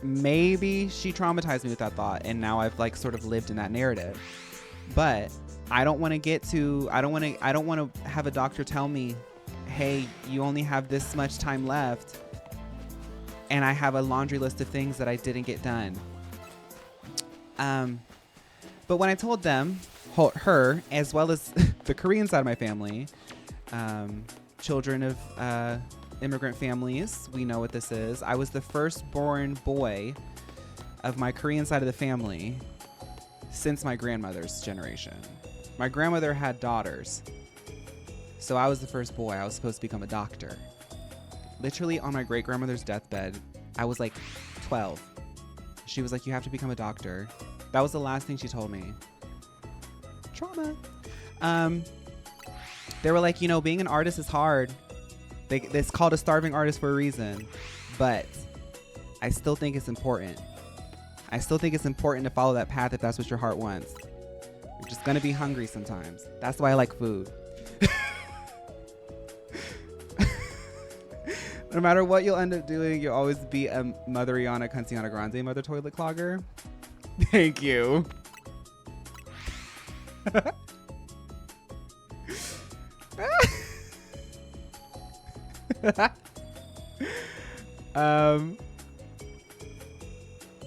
Maybe she traumatized me with that thought and now I've like sort of lived in that narrative. But I don't want to I don't want to have a doctor tell me, hey, you only have this much time left and I have a laundry list of things that I didn't get done. But when I told them, her, as well as the Korean side of my family, children of immigrant families, we know what this is. I was the firstborn boy of my Korean side of the family since my grandmother's generation. My grandmother had daughters, so I was the first boy. I was supposed to become a doctor. Literally on my great grandmother's deathbed, I was like 12. She was like, you have to become a doctor. That was the last thing she told me. Trauma. They were like, you know, being an artist is hard. It's called a starving artist for a reason, but I still think it's important. I still think it's important to follow that path if that's what your heart wants. You're just gonna be hungry sometimes. That's why I like food. No matter what you'll end up doing, you'll always be a Mother Rihanna Cantiana Grande Mother Toilet Clogger. Thank you.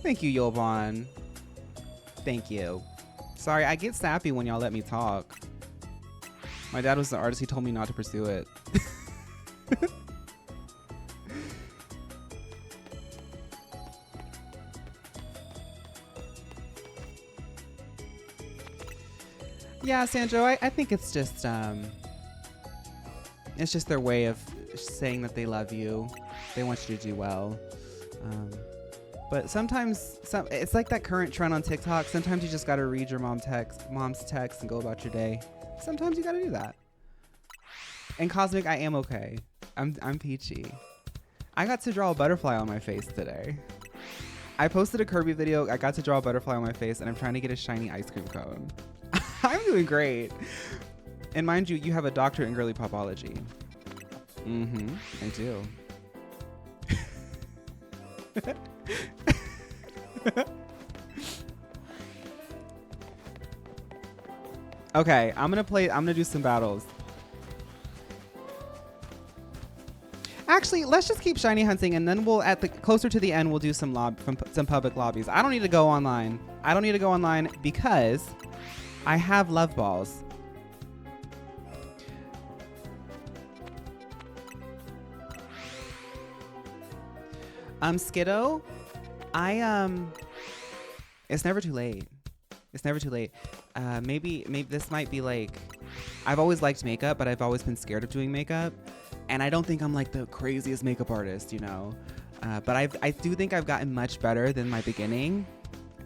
Thank you, Yoban. Thank you. Sorry, I get sappy when y'all let me talk. My dad was the artist. He told me not to pursue it. Yeah, Sandro, I think it's just their way of saying that they love you. They want you to do well. But sometimes it's like that current trend on TikTok. Sometimes you just got to read your mom's text and go about your day. Sometimes you got to do that. And Cosmic, I am okay. I'm peachy. I got to draw a butterfly on my face today. I posted a Kirby video. I got to draw a butterfly on my face and I'm trying to get a shiny ice cream cone. I'm doing great. And mind you, you have a doctorate in girly popology. I do. Okay, I'm gonna do some battles. Actually, let's just keep shiny hunting and then we'll closer to the end we'll do some public lobbies. I don't need to go online. Because I have love balls. Skiddo, it's never too late. It's never too late. Maybe this might be like, I've always liked makeup, but I've always been scared of doing makeup. And I don't think I'm like the craziest makeup artist, you know? But I do think I've gotten much better than my beginning.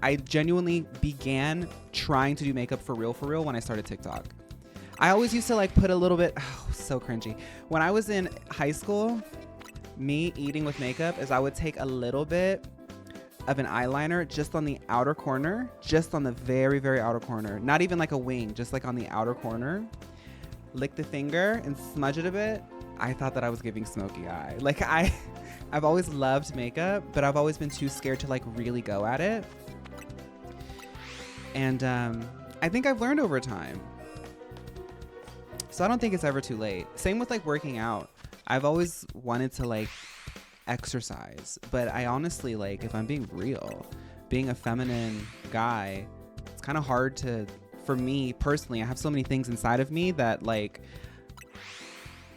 I genuinely began trying to do makeup for real when I started TikTok. I always used to like put a little bit, so cringy. When I was in high school, me eating with makeup is I would take a little bit of an eyeliner just on the outer corner, just on the very, very outer corner. Not even like a wing, just like on the outer corner. Lick the finger and smudge it a bit. I thought that I was giving smoky eye. Like I've always loved makeup, but I've always been too scared to like really go at it. And I think I've learned over time. So I don't think it's ever too late. Same with like working out. I've always wanted to like exercise, but I honestly, like, if I'm being real, being a feminine guy, it's kind of hard to, for me personally, I have so many things inside of me that like,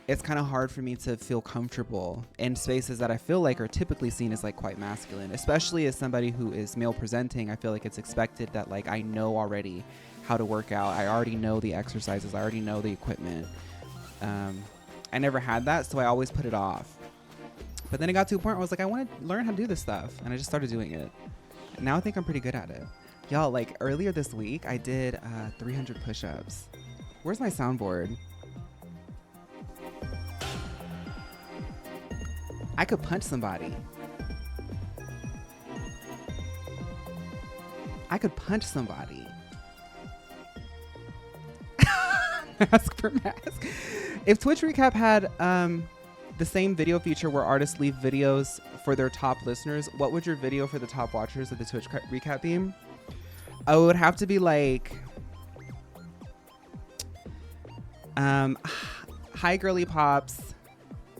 it's kind of hard for me to feel comfortable in spaces that I feel like are typically seen as like quite masculine, especially as somebody who is male presenting. I feel like it's expected that like I know already how to work out. I already know the exercises. I already know the equipment. I never had that, so I always put it off. But then it got to a point where I was like, I want to learn how to do this stuff, and I just started doing it. And now I think I'm pretty good at it. Y'all, like earlier this week, I did 300 push-ups. Where's my soundboard? I could punch somebody. I could punch somebody. Mask for mask. If Twitch Recap had the same video feature where artists leave videos for their top listeners, what would your video for the top watchers of the Twitch Recap be? Oh, it would have to be like, hi girly pops.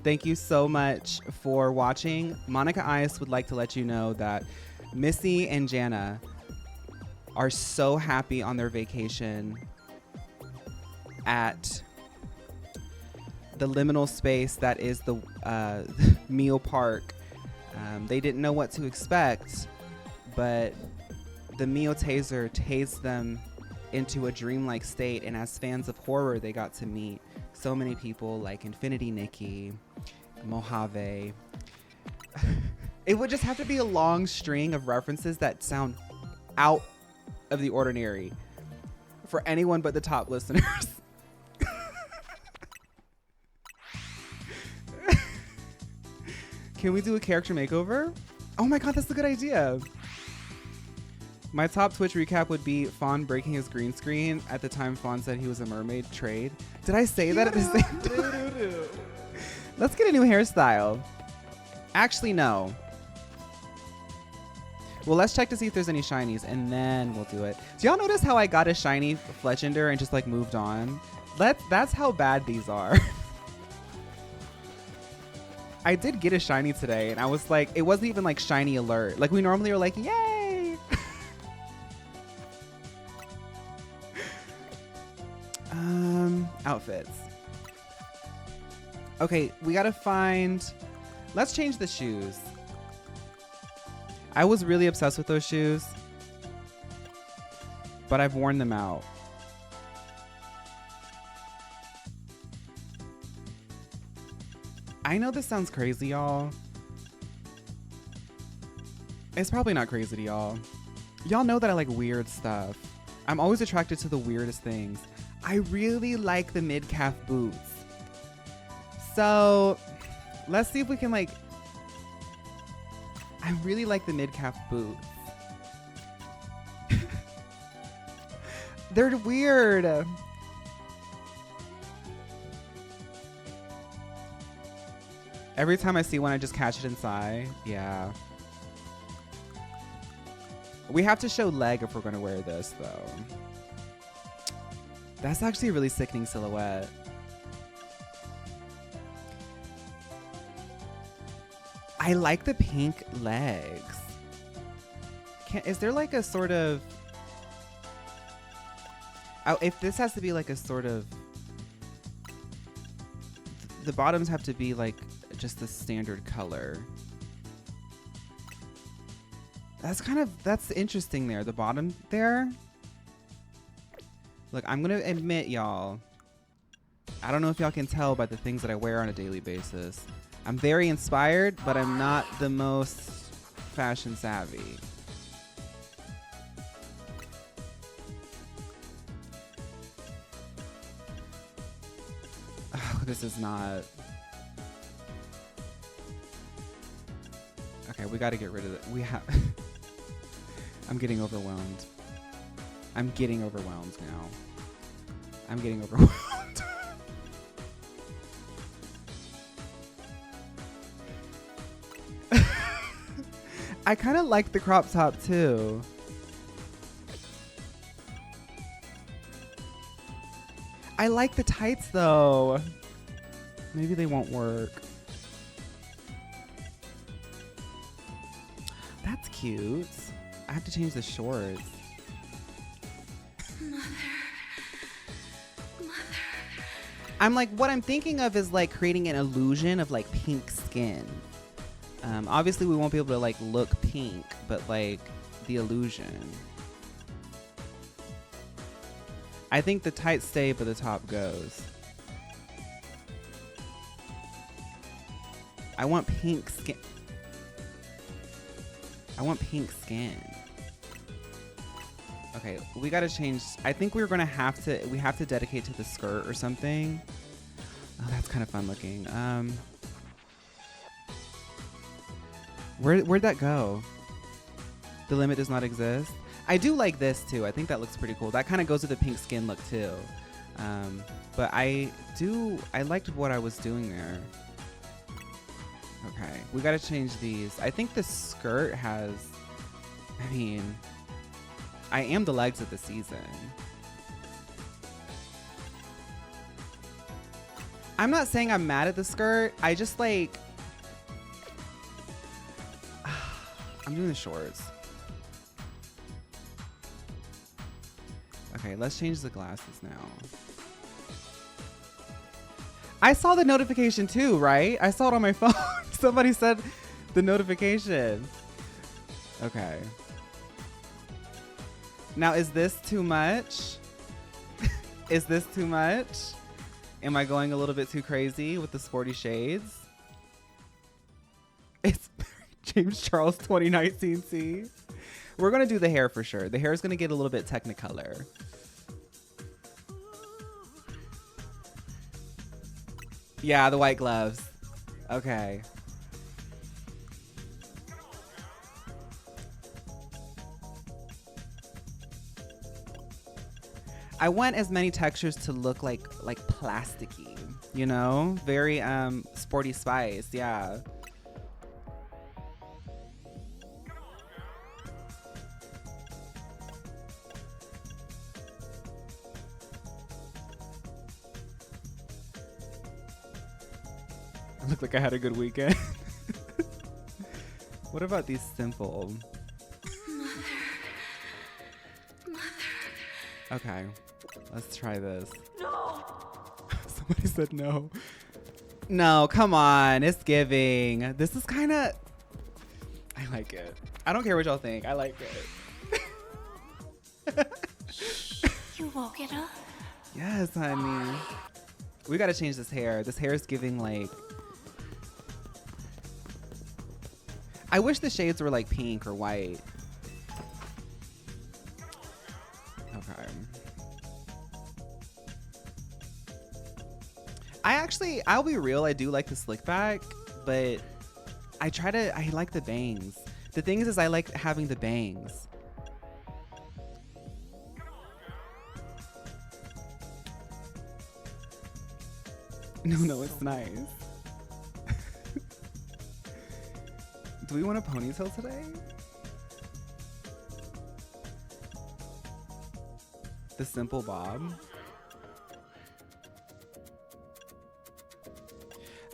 Thank you so much for watching. Monica Ice would like to let you know that Missy and Jana are so happy on their vacation at the liminal space that is the Meal Park. They didn't know what to expect, but the Meal Taser tased them into a dreamlike state, and as fans of horror, they got to meet so many people like Infinity Nikki, Mojave. It would just have to be a long string of references that sound out of the ordinary for anyone but the top listeners. Can we do a character makeover? Oh my god, that's a good idea. My top Twitch recap would be Phaun breaking his green screen at the time Phaun said he was a mermaid trade. Did I say that at the same time? Let's get a new hairstyle. Actually, no. Well, let's check to see if there's any shinies, and then we'll do it. Do y'all notice how I got a shiny Fletchender and just like moved on? That's how bad these are. I did get a shiny today, and I was like, it wasn't even like shiny alert. Like we normally are like, yay! Outfits. Okay, we gotta find, let's change the shoes. I was really obsessed with those shoes, but I've worn them out. I know this sounds crazy, y'all. It's probably not crazy to y'all. Y'all know that I like weird stuff. I'm always attracted to the weirdest things. I really like the mid-calf boots. So let's see if we can like, I really like the mid-calf boots. They're weird. Every time I see one, I just catch it and sigh. Yeah. We have to show leg if we're going to wear this, though. That's actually a really sickening silhouette. I like the pink legs. Is there like a sort of... Oh, if this has to be like a sort of, the bottoms have to be like just the standard color. That's interesting there. The bottom there. Look, I'm gonna admit, y'all, I don't know if y'all can tell by the things that I wear on a daily basis. I'm very inspired, but I'm not the most fashion savvy. Oh, this is not. Okay, we gotta get rid of it. We have. I'm getting overwhelmed. I'm getting overwhelmed now. I'm getting overwhelmed. I kind of like the crop top too. I like the tights though. Maybe they won't work. That's cute. I have to change the shorts. I'm like, what I'm thinking of is like creating an illusion of like pink skin. Obviously we won't be able to like look pink, but like the illusion. I think the tights stay, but the top goes. I want pink skin. I want pink skin. Okay, we gotta change. I think we have to dedicate to the skirt or something. Oh, that's kind of fun looking. Where'd that go? The limit does not exist. I do like this too. I think that looks pretty cool. That kind of goes with the pink skin look too. But I liked what I was doing there. Okay, we gotta change these. I think the skirt has, I mean, I am the legs of the season. I'm not saying I'm mad at the skirt. I just like, I'm doing the shorts. Okay, let's change the glasses now. I saw the notification too, right? I saw it on my phone. Somebody said the notification. Okay. Now, is this too much? Is this too much? Am I going a little bit too crazy with the sporty shades? It's James Charles 2019 C. We're going to do the hair for sure. The hair is going to get a little bit Technicolor. Yeah, the white gloves. Okay. I want as many textures to look like plasticky, you know? Very sporty spice, yeah. I look like I had a good weekend. What about these simple? Mother. Okay, let's try this. No. Somebody said no. No, come on, it's giving. This is kind of, I like it. I don't care what y'all think. I like it. You woke it up? Yes, honey. We gotta change this hair. This hair is giving like, I wish the shades were like pink or white. Okay. I'll be real, I do like the slick back, but I like the bangs. The thing is I like having the bangs. No, it's nice. Do we want a ponytail today? The simple bob.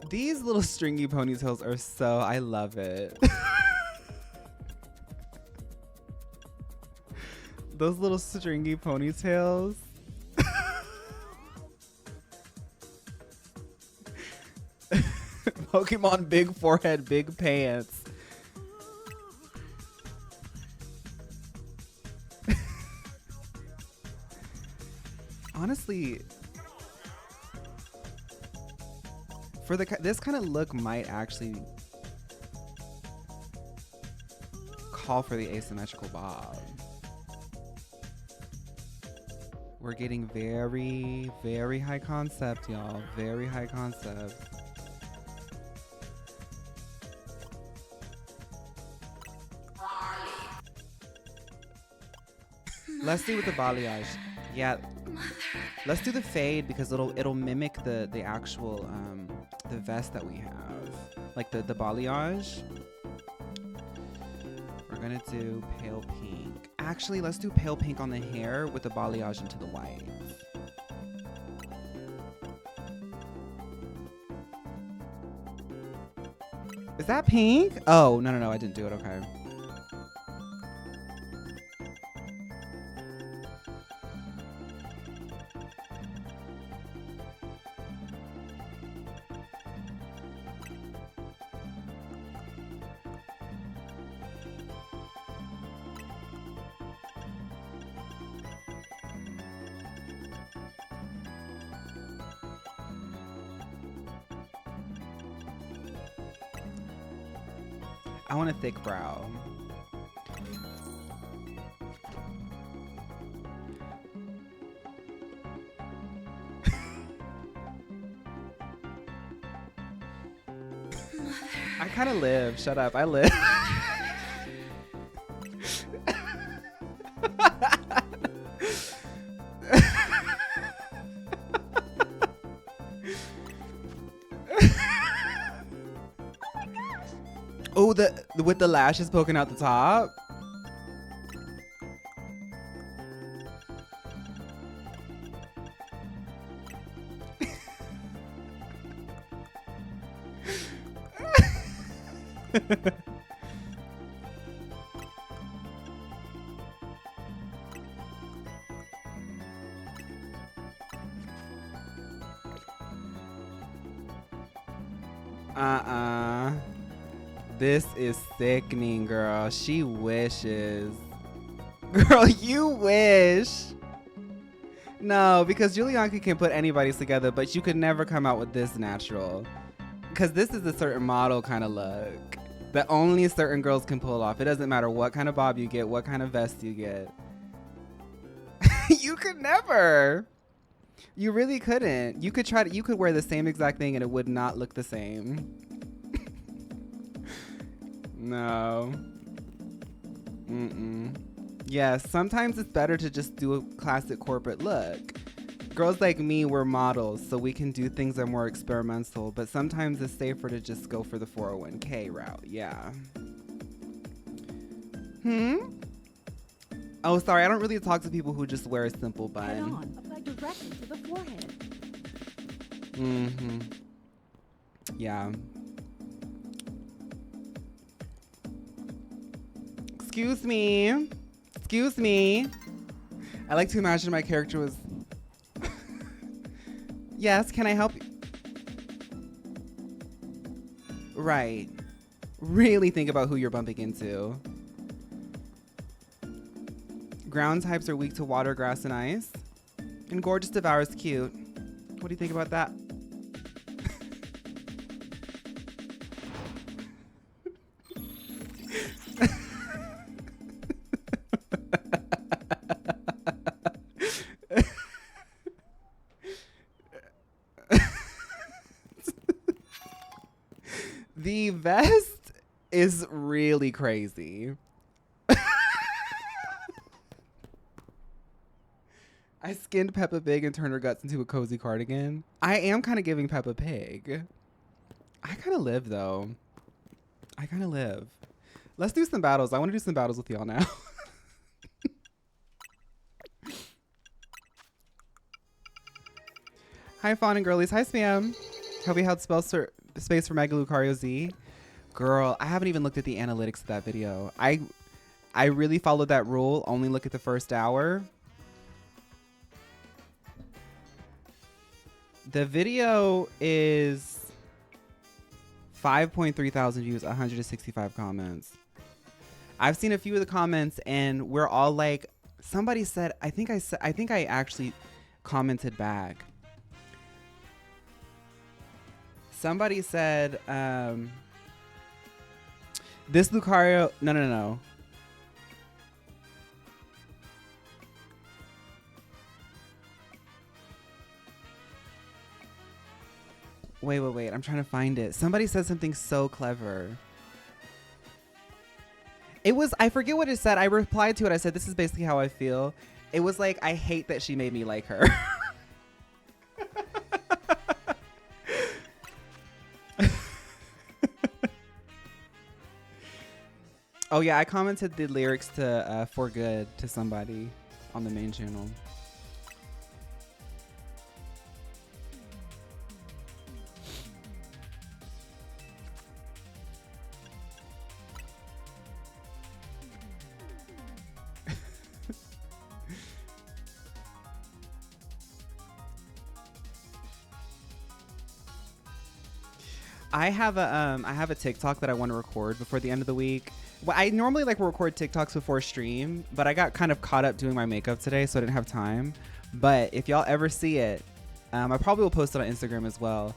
These little stringy ponytails are so, I love it. Those little stringy ponytails. Pokemon big forehead, big pants. Honestly, for this kind of look might actually call for the asymmetrical bob. We're getting very, very high concept, y'all. Very high concept. Let's do with the balayage. Yeah. Let's do the fade because it'll mimic the actual the vest that we have. Like the balayage. We're gonna do pale pink. Actually, let's do pale pink on the hair with the balayage into the white. Is that pink? Oh, no, I didn't do it, okay. I want a thick brow. I kind of live. Shut up. I live. Oh, with the lashes poking out the top. This is sickening, girl. She wishes. Girl, you wish. No, because Julianka can put anybody's together, but you could never come out with this natural. Because this is a certain model kind of look that only certain girls can pull off. It doesn't matter what kind of bob you get, what kind of vest you get. You could never. You really couldn't. You could try to, you could wear the same exact thing and it would not look the same. No. Yes, sometimes it's better to just do a classic corporate look. Girls like me, we're models, so we can do things that are more experimental, but sometimes it's safer to just go for the 401k route. Yeah. Oh, sorry, I don't really talk to people who just wear a simple bun. Head on, apply directly to the forehead. Yeah. Excuse me. Excuse me. I like to imagine my character was... Yes, can I help you? Right. Really think about who you're bumping into. Ground types are weak to water, grass, and ice. And gorgeous devours cute. What do you think about that? The vest is really crazy. I skinned Peppa Pig and turned her guts into a cozy cardigan. I am kind of giving Peppa Pig. I kind of live, though. I kind of live. Let's do some battles. I want to do some battles with y'all now. Hi, Phaun and girlies. Hi, Spam. Have we had space for Mega Lucario Z? Girl, I haven't even looked at the analytics of that video. I really followed that rule. Only look at the first hour. The video is 5.3 thousand views, 165 comments. I've seen a few of the comments and we're all like, somebody said, I think I actually commented back. Somebody said, this Lucario, no. Wait. I'm trying to find it. Somebody said something so clever. It was, I forget what it said. I replied to it. I said, this is basically how I feel. It was like, I hate that she made me like her. Oh yeah, I commented the lyrics to For Good to somebody on the main channel. I have a TikTok that I want to record before the end of the week. Well, I normally like record TikToks before stream, but I got kind of caught up doing my makeup today, so I didn't have time. But if y'all ever see it, I probably will post it on Instagram as well.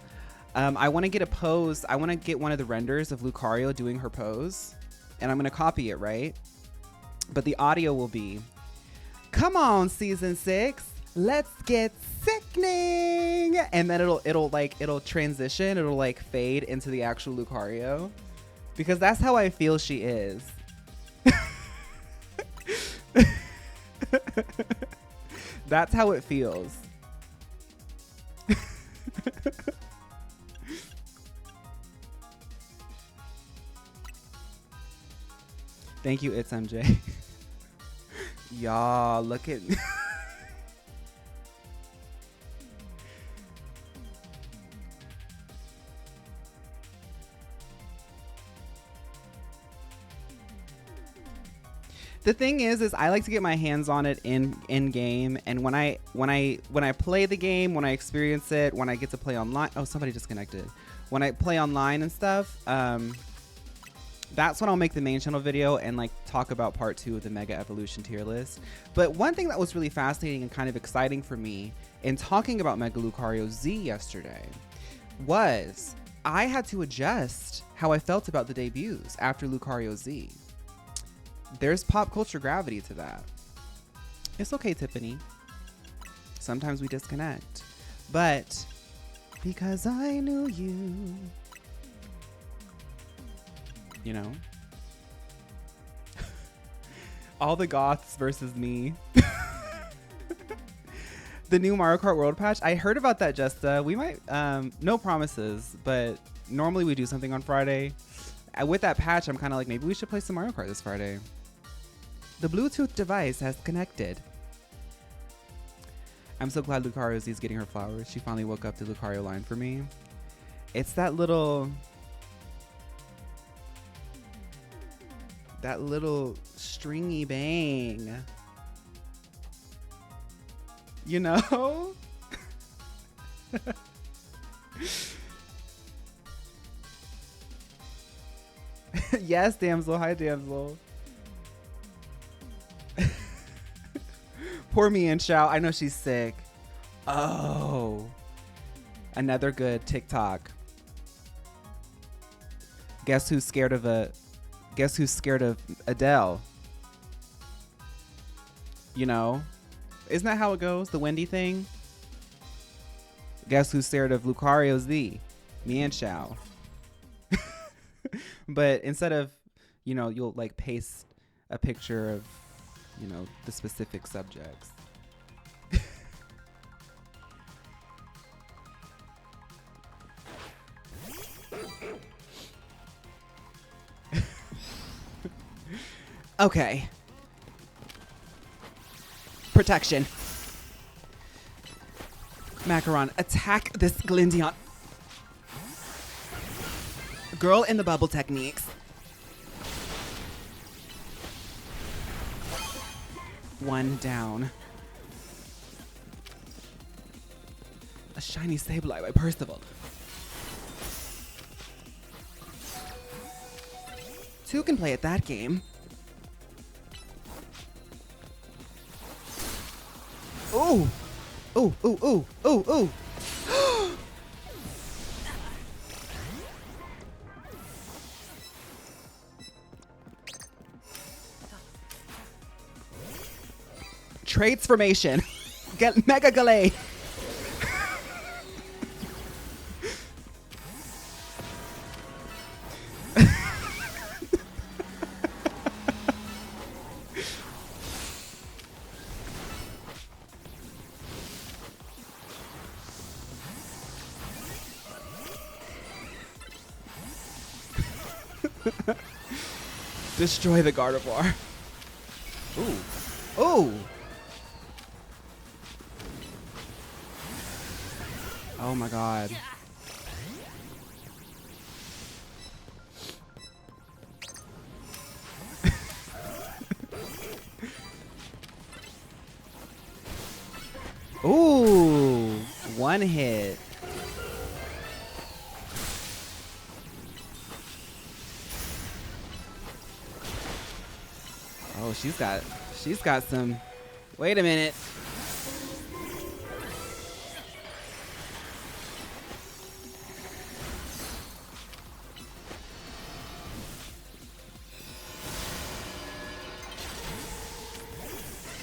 I want to get a pose. I want to get one of the renders of Lucario doing her pose, and I'm going to copy it, right? But the audio will be, come on, season 6. Let's get sickening, and then it'll transition, it'll like fade into the actual Lucario, because that's how I feel she is. That's how it feels. Thank you, it's MJ. Y'all, look at the thing is I like to get my hands on it in game, and when I play the game, when I experience it, when I get to play online. Oh, somebody disconnected. When I play online and stuff, that's when I'll make the main channel video and like talk about part 2 of the Mega Evolution tier list. But one thing that was really fascinating and kind of exciting for me in talking about Mega Lucario Z yesterday was I had to adjust how I felt about the debuts after Lucario Z. There's pop culture gravity to that. It's okay, Tiffany. Sometimes we disconnect. But because I knew you, you know? All the goths versus me. The new Mario Kart World patch. I heard about that, Jesta. We might, no promises, but normally we do something on Friday. With that patch, I'm kind of like, maybe we should play some Mario Kart this Friday. The Bluetooth device has connected. I'm so glad Lucario Z is getting her flowers. She finally woke up the Lucario line for me. It's that little stringy bang. You know? Yes, damsel. Hi, damsel. Poor me and Xiao. I know she's sick. Oh. Another good TikTok. Guess who's scared of Adele? You know? Isn't that how it goes? The Wendy thing? Guess who's scared of Lucario Z? Me and Xiao. But instead of, you know, you'll like paste a picture of, you know, the specific subjects. Okay. Protection. Macaron, attack this Glindeon. Girl in the bubble techniques. One down. A shiny Sableye by Percival. Two can play at that game. Ooh. Ooh, ooh, ooh, ooh, ooh. Traits formation. Get Mega Galay. Destroy the Gardevoir. Ooh. Ooh. Oh my god. Ooh. One hit. Oh, she's got some. Wait a minute.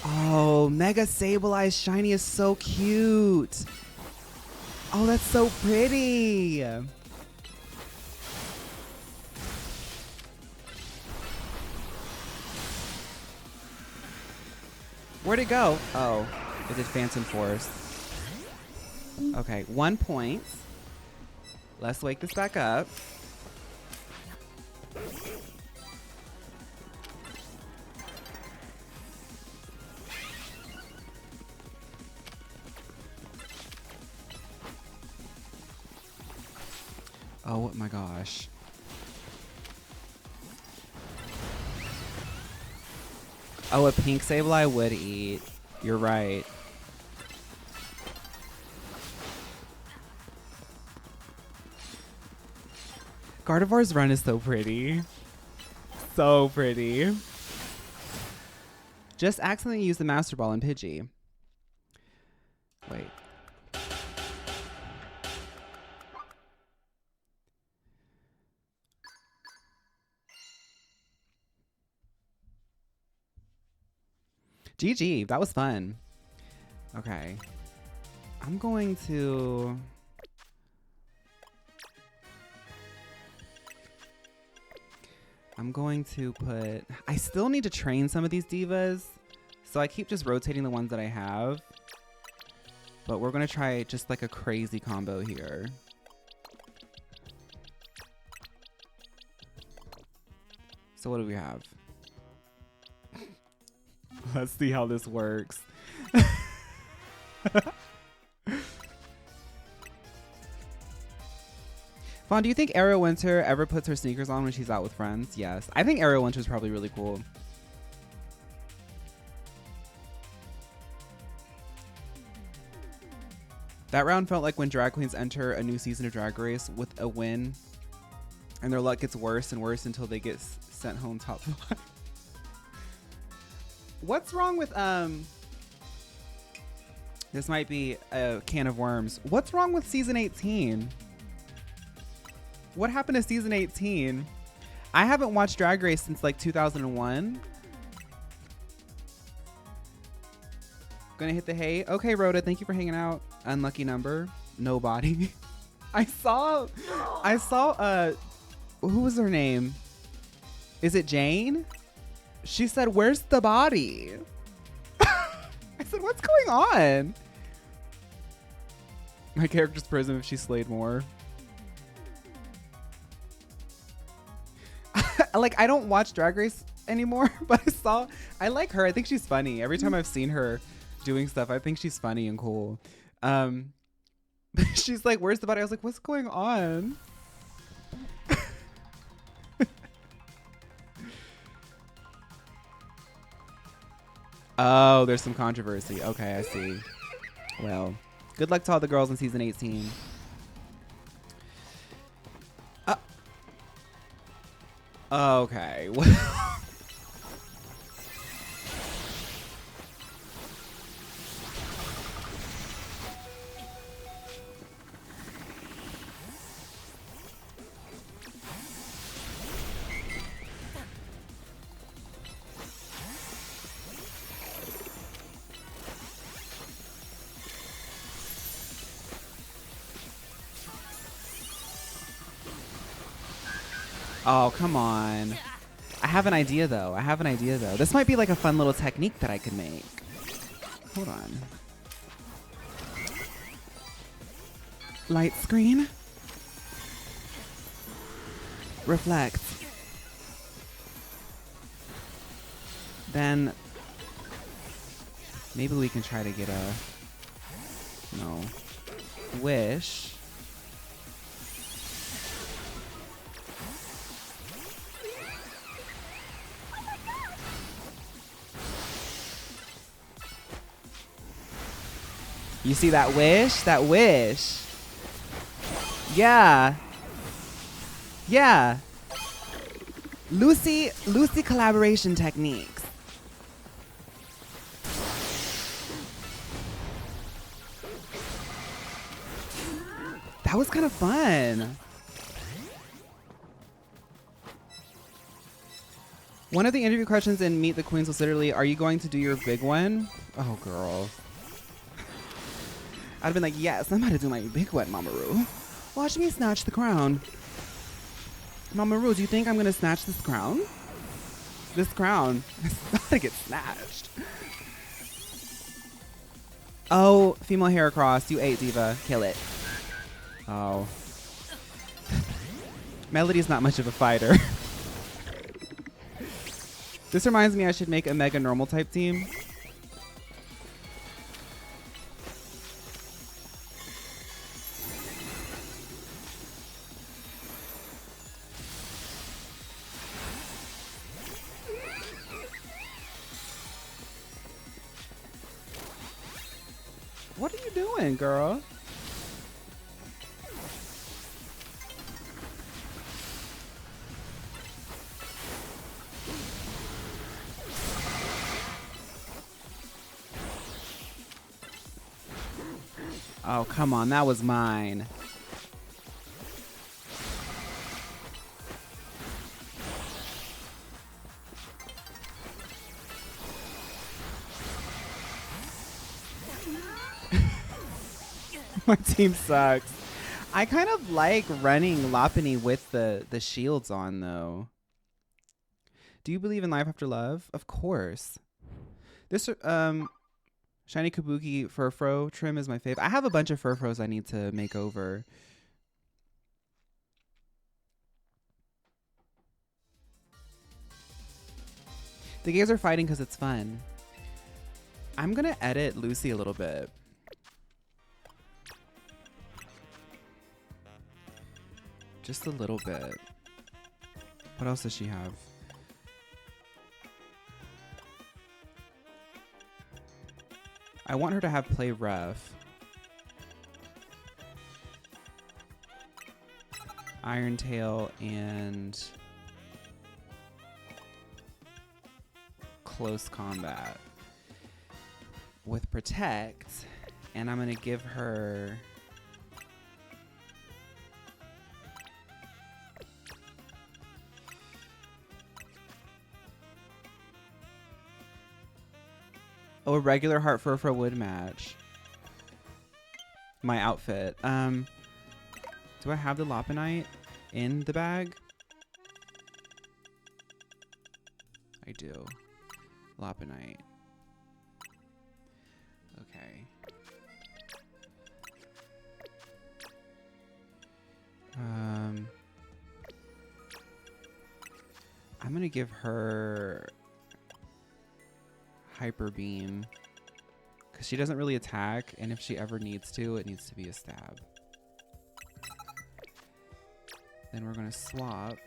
Oh, Mega Sableye Shiny is so cute. Oh, that's so pretty. Where'd it go? Oh, it did Phantom Force. Okay, 1 point. Let's wake this back up. Oh my gosh. Oh, a pink Sableye would eat. You're right. Gardevoir's run is so pretty. So pretty. Just accidentally use the Master Ball in Pidgey. Wait. GG, that was fun. Okay. I'm going to... put... I still need to train some of these divas. So I keep just rotating the ones that I have. But we're going to try just like a crazy combo here. So what do we have? Let's see how this works. Phaun, do you think Ariel Winter ever puts her sneakers on when she's out with friends? Yes. I think Ariel Winter is probably really cool. That round felt like when drag queens enter a new season of Drag Race with a win and their luck gets worse and worse until they get sent home top 5. What's wrong with this might be a can of worms. What's wrong with season 18? What happened to season 18? I haven't watched Drag Race since like 2001. Gonna hit the hay. Okay, Rhoda, thank you for hanging out. Unlucky number. Nobody. I saw who was her name? Is it Jane? She said, "Where's the body?" I said, "What's going on?" My character's prison if she slayed more. Like, I don't watch Drag Race anymore, but I like her. I think she's funny. Every time I've seen her doing stuff, I think she's funny and cool. She's like, "Where's the body?" I was like, "What's going on?" Oh, there's some controversy. Okay, I see. Well, good luck to all the girls in season 18. Okay. Oh, come on. I have an idea though. This might be like a fun little technique that I could make. Hold on. Light screen. Reflect. Then maybe we can try to get a wish. You see that wish? That wish. Yeah. Yeah. Lucy collaboration techniques. That was kind of fun. One of the interview questions in Meet the Queens was literally, are you going to do your big one? Oh, girl. I'd have been like, yes, I'm about to do my big one, Mama Ru. Watch me snatch the crown. Mama Ru, do you think I'm going to snatch this crown? This crown is about to get snatched. Oh, female hair across. You ate, Diva. Kill it. Oh. Melody's not much of a fighter. This reminds me I should make a mega normal type team. What are you doing, girl? Oh, come on. That was mine. My team sucks. I kind of like running Lopunny with the shields on, though. Do you believe in life after love? Of course. This shiny kabuki furfro trim is my fave. I have a bunch of furfros I need to make over. The gays are fighting because it's fun. I'm going to edit Lucy a little bit. Just a little bit. What else does she have? I want her to have play rough. Iron Tail and close combat with protect, and I'm gonna give her a regular heart furfro would match my outfit. Do I have the Lopunny in the bag? I do. Lopunny. Okay. I'm gonna give her Hyper Beam because she doesn't really attack, and if she ever needs to, it needs to be a stab. Then we're gonna swap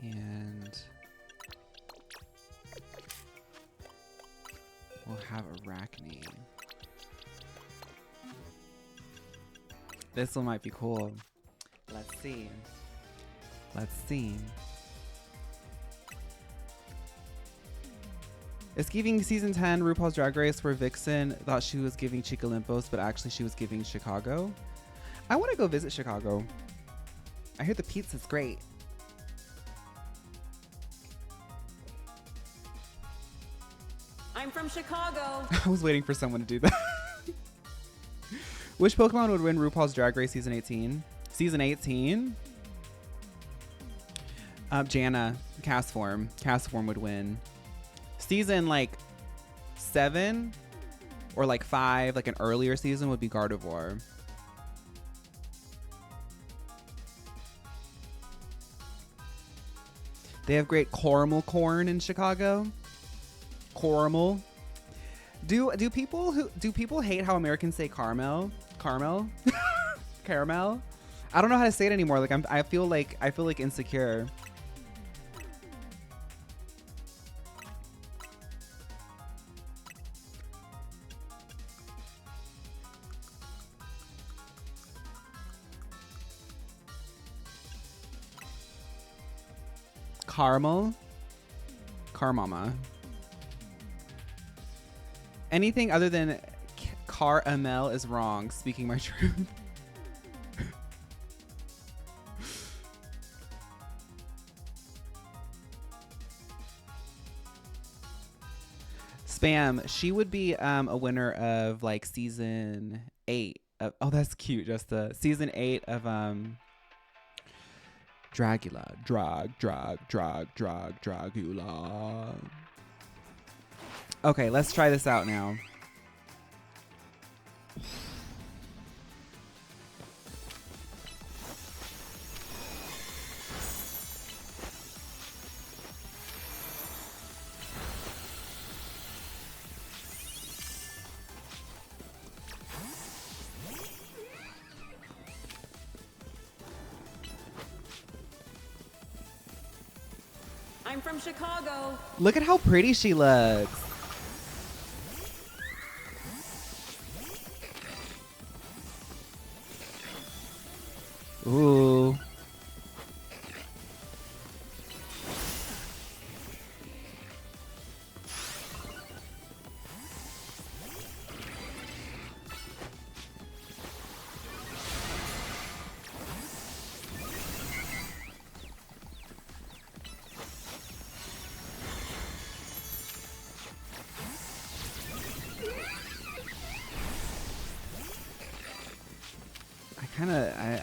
and we'll have Arachne. This one might be cool. Let's see. Let's see. It's giving season 10 RuPaul's Drag Race where Vixen thought she was giving Chica Limpos, but actually she was giving Chicago. I want to go visit Chicago. I hear the pizza's great. I'm from Chicago. I was waiting for someone to do that. Which Pokemon would win RuPaul's Drag Race season 18? Season 18? Janna, Castform. Castform would win. Season like 7 or like 5, like an earlier season would be Gardevoir. They have great caramel corn in Chicago. Caramel. Do people hate how Americans say caramel? Caramel? Caramel? I don't know how to say it anymore. Like I feel like insecure. Caramel. Carmama. Anything other than caramel is wrong. Speaking my truth. Spam. She would be a winner of like season 8. Oh, that's cute. Just the season 8 of Dragula. Dragula. Okay, let's try this out now. I'm from Chicago. Look at how pretty she looks. Ooh.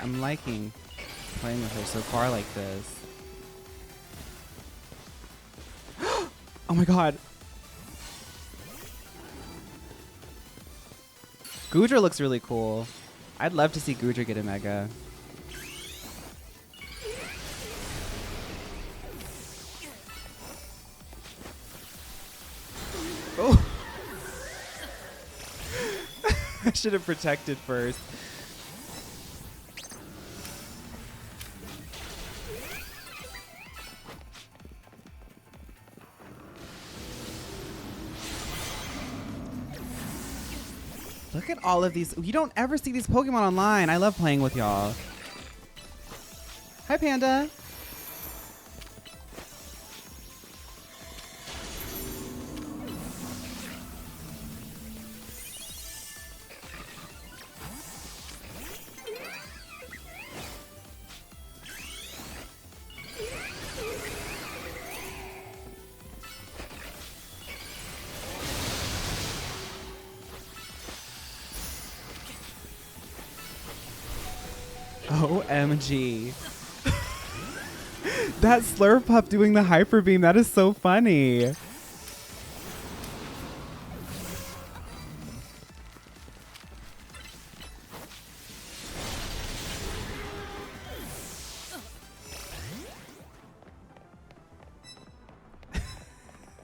I'm liking playing with her so far like this. Oh my god. Goodra looks really cool. I'd love to see Goodra get a mega. Oh. I should have protected first. Look at all of these. You don't ever see these Pokemon online. I love playing with y'all. Hi, Panda. OMG. That Slurpuff doing the Hyper Beam, that is so funny.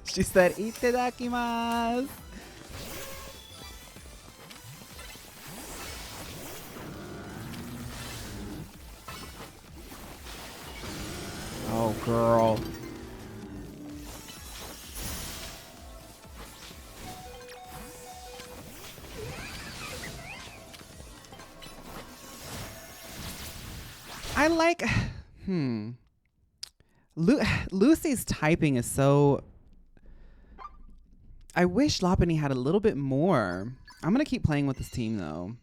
She said, "Itadakimasu." Oh, girl. I like, Lucy's typing is so, I wish Lopunny had a little bit more. I'm going to keep playing with this team, though.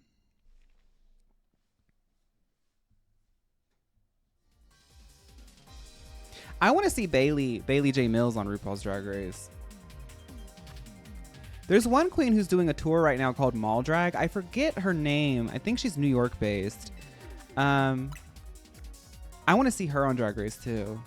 I want to see Bailey J. Mills on RuPaul's Drag Race. There's one queen who's doing a tour right now called Mall Drag. I forget her name. I think she's New York based. I want to see her on Drag Race too.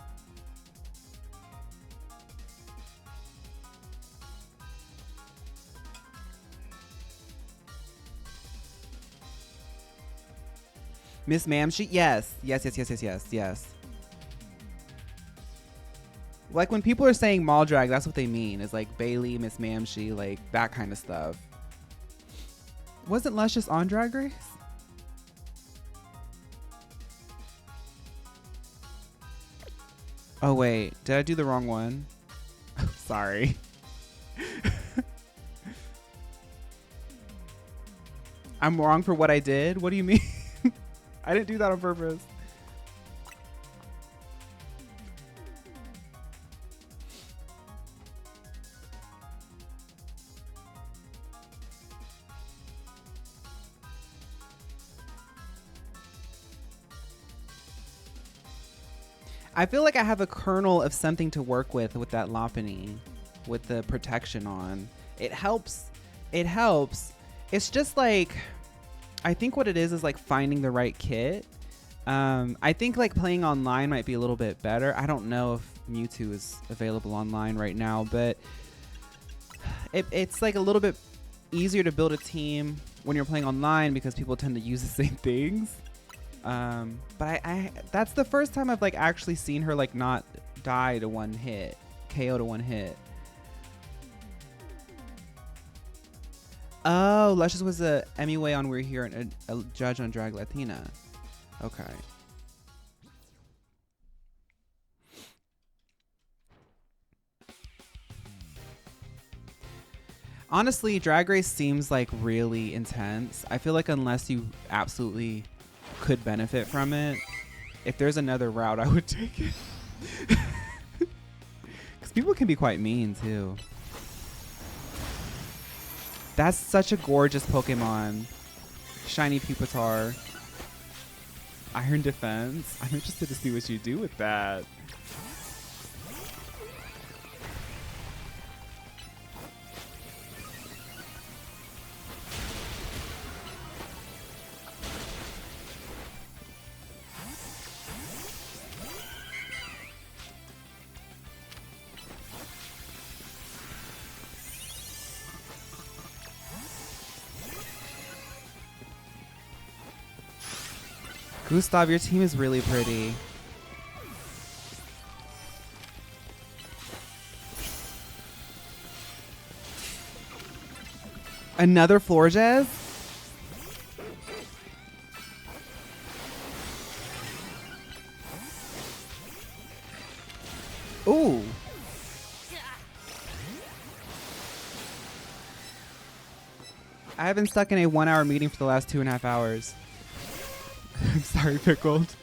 Miss Mamshi? Yes. Yes. Like when people are saying mall drag, that's what they mean. It's like Bailey, Miss Mamshi, like that kind of stuff. Wasn't Luscious on Drag Race? Oh wait, did I do the wrong one? Sorry. I'm wrong for what I did? What do you mean? I didn't do that on purpose. I feel like I have a kernel of something to work with that Lopunny, with the protection on. It helps. It helps. It's just like, I think what it is like finding the right kit. I think like playing online might be a little bit better. I don't know if Mewtwo is available online right now, but it's like a little bit easier to build a team when you're playing online because people tend to use the same things. But I that's the first time I've like actually seen her like not die to one hit, KO to one hit. Oh, Luscious was a MUA on We're Here and a judge on Drag Latina. Okay. Honestly, Drag Race seems like really intense. I feel like unless you absolutely could benefit from it, if there's another route, I would take it. Because people can be quite mean too. That's such a gorgeous Pokemon. Shiny Pupitar. Iron Defense. I'm interested to see what you do with that. Gustav, your team is really pretty. Another Florges? Ooh. I have been stuck in a 1-hour meeting for the last 2.5 hours. I'm sorry, Pickled.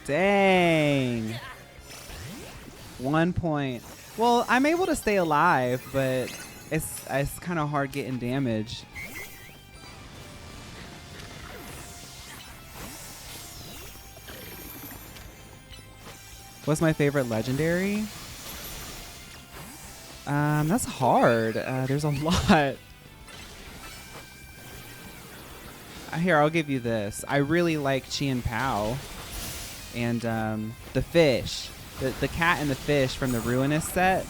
Dang. 1 point. Well, I'm able to stay alive, but it's kind of hard getting damage. What's my favorite legendary? That's hard. There's a lot. Here, I'll give you this. I really like Chi and Pao. And the fish. The cat and the fish from the Ruinous set.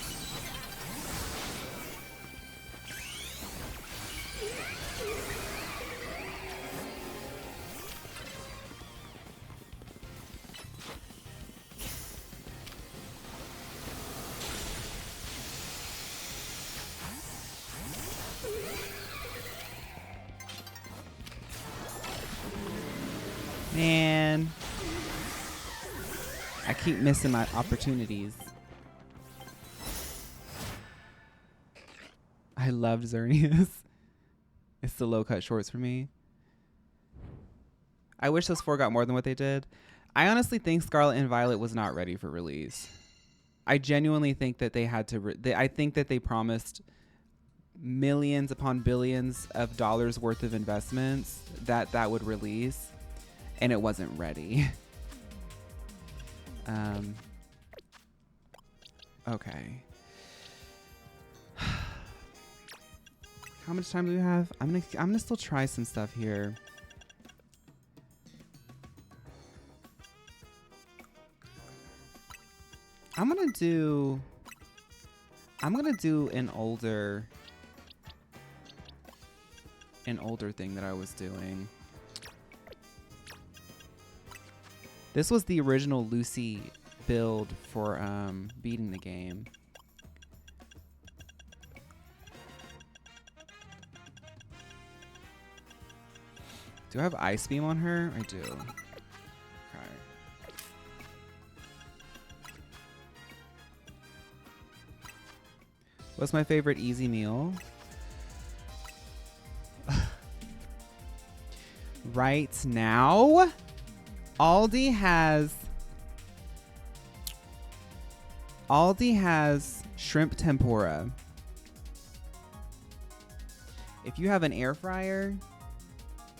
Man. I keep missing my opportunities. I loved Xerneas. It's the low cut shorts for me. I wish those 4 got more than what they did. I honestly think Scarlet and Violet was not ready for release. I genuinely think that they had to. I think that they promised millions upon billions of dollars worth of investments that would release, and it wasn't ready. Okay. How much time do we have? I'm gonna still try some stuff here. I'm gonna do an older thing that I was doing. This was the original Lucy build for beating the game. Do I have Ice Beam on her? I do. Okay. What's my favorite easy meal? Right now, Aldi has shrimp tempura. If you have an air fryer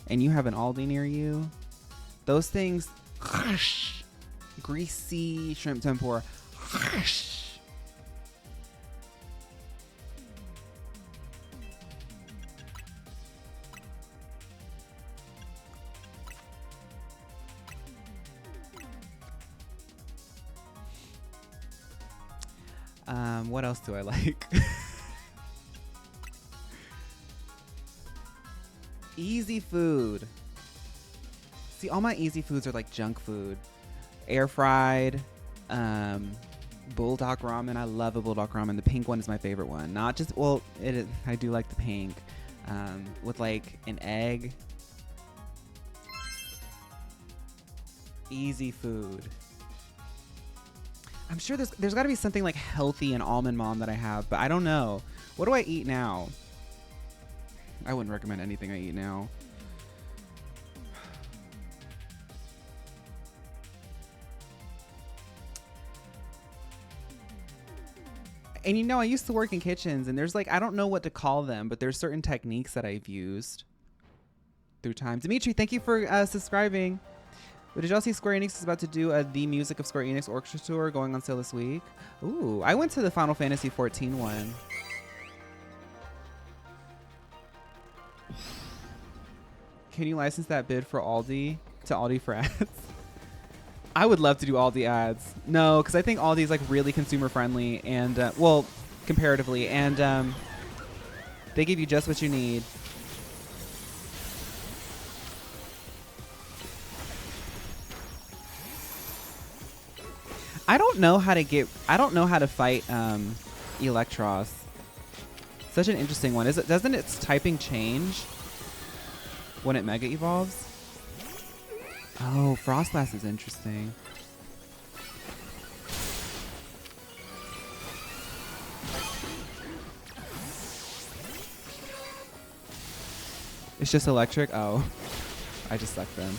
and you have an Aldi near you, those things, greasy shrimp tempura. What else do I like? Easy food. See, all my easy foods are like junk food. Air fried, bulldog ramen. I love a bulldog ramen. The pink one is my favorite one. Not just, well, it is, I do like the pink. With like an egg. Easy food. I'm sure there's got to be something like healthy and Almond Mom that I have, but I don't know. What do I eat now? I wouldn't recommend anything I eat now. And you know, I used to work in kitchens, and there's like, I don't know what to call them, but there's certain techniques that I've used through time. Dimitri, thank you for subscribing. But did y'all see Square Enix is about to do the Music of Square Enix Orchestra Tour going on sale this week? Ooh, I went to the Final Fantasy XIV one. Can you license that bid for Aldi to Aldi for ads? I would love to do Aldi ads. No, because I think Aldi is like really consumer friendly and, well, comparatively. And they give you just what you need. I don't know how to fight Electros. Such an interesting one. Doesn't its typing change when it mega evolves? Oh, Frostlass is interesting. It's just electric? Oh. I just sucked them.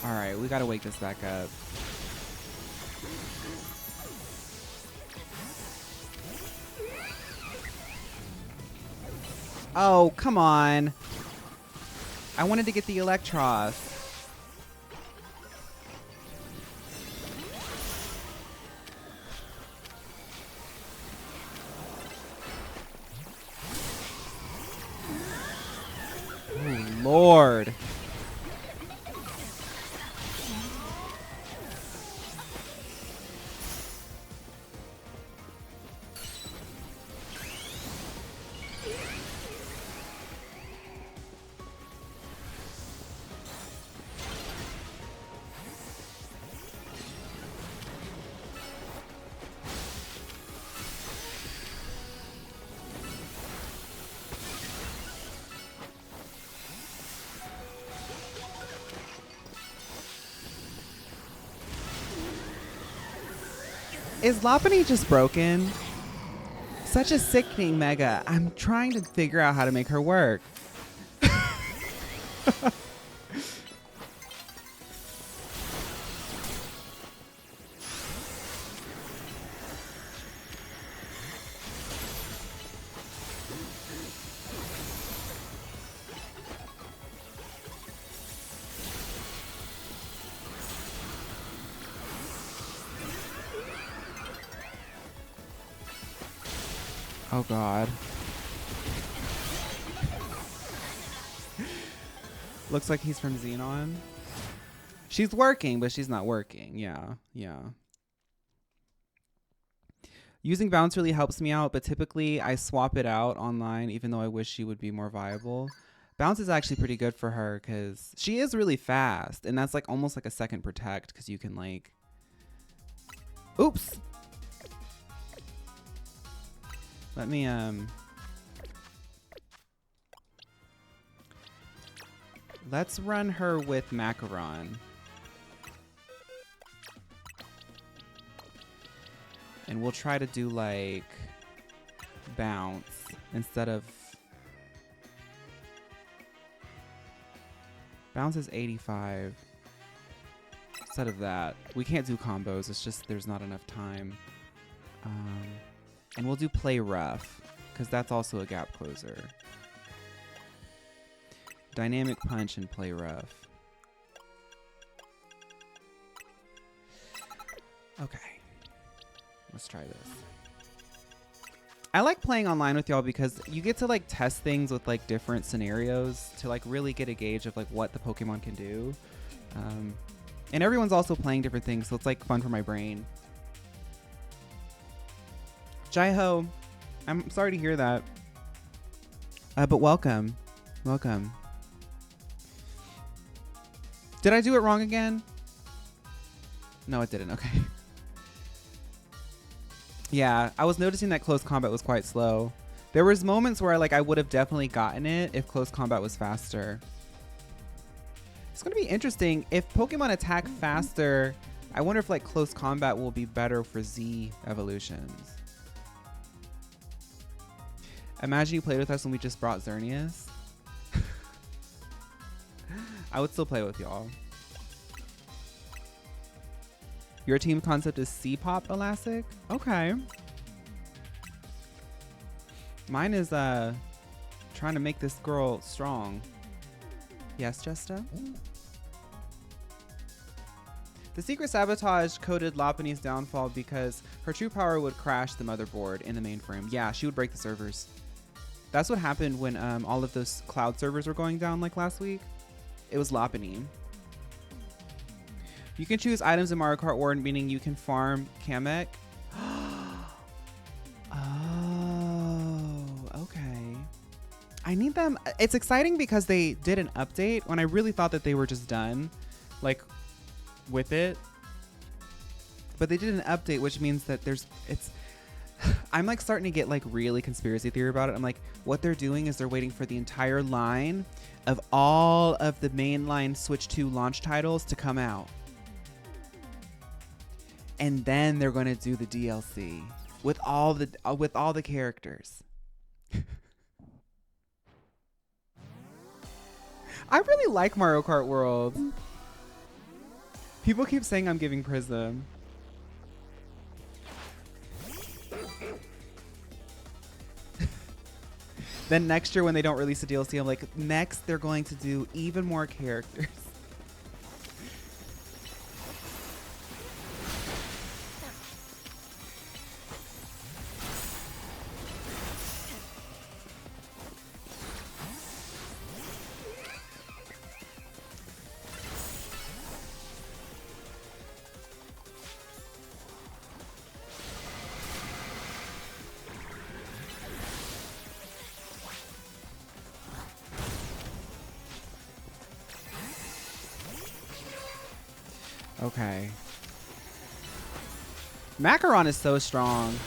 Alright, we gotta wake this back up. Oh, come on. I wanted to get the Electros. Oh, Lord. Is Lopunny just broken? Such a sickening mega. I'm trying to figure out how to make her work. Oh God. Looks like he's from Xenon. She's working, but she's not working. Yeah, yeah. Using bounce really helps me out, but typically I swap it out online, even though I wish she would be more viable. Bounce is actually pretty good for her because she is really fast, and that's like almost like a second protect because you can like... Oops! Let me, let's run her with Macaron. And we'll try to do like bounce instead of... Bounce is 85. Instead of that. We can't do combos, it's just there's not enough time. And we'll do play rough, because that's also a gap closer. Dynamic punch and play rough. Okay. Let's try this. I like playing online with y'all because you get to like test things with like different scenarios to like really get a gauge of like what the Pokemon can do. And everyone's also playing different things, so it's like fun for my brain. Jai-Ho, I'm sorry to hear that. But welcome. Welcome. Did I do it wrong again? No, it didn't. Okay. Yeah, I was noticing that close combat was quite slow. There was moments where I would have definitely gotten it if close combat was faster. It's going to be interesting. If Pokemon attack faster, I wonder if like close combat will be better for Z evolutions. Imagine you played with us when we just brought Xerneas. I would still play with y'all. Your team concept is C-pop elastic? Okay. Mine is trying to make this girl strong. Yes, Justa? The secret sabotage coded Lopunny's downfall because her true power would crash the motherboard in the mainframe. Yeah, she would break the servers. That's what happened when all of those cloud servers were going down like last week. It was Lopunny. You can choose items in Mario Kart World, meaning you can farm Kamek. Oh, okay. I need them. It's exciting because they did an update when I really thought that they were just done, like, with it. But they did an update, which means that I'm like starting to get like really conspiracy theory about it. I'm like, what they're doing is they're waiting for the entire line of all of the mainline Switch 2 launch titles to come out. And then they're going to do the DLC with all the characters. I really like Mario Kart World. People keep saying I'm giving Prism. Then next year when they don't release a DLC, I'm like, next they're going to do even more characters. Okay. Macaron is so strong.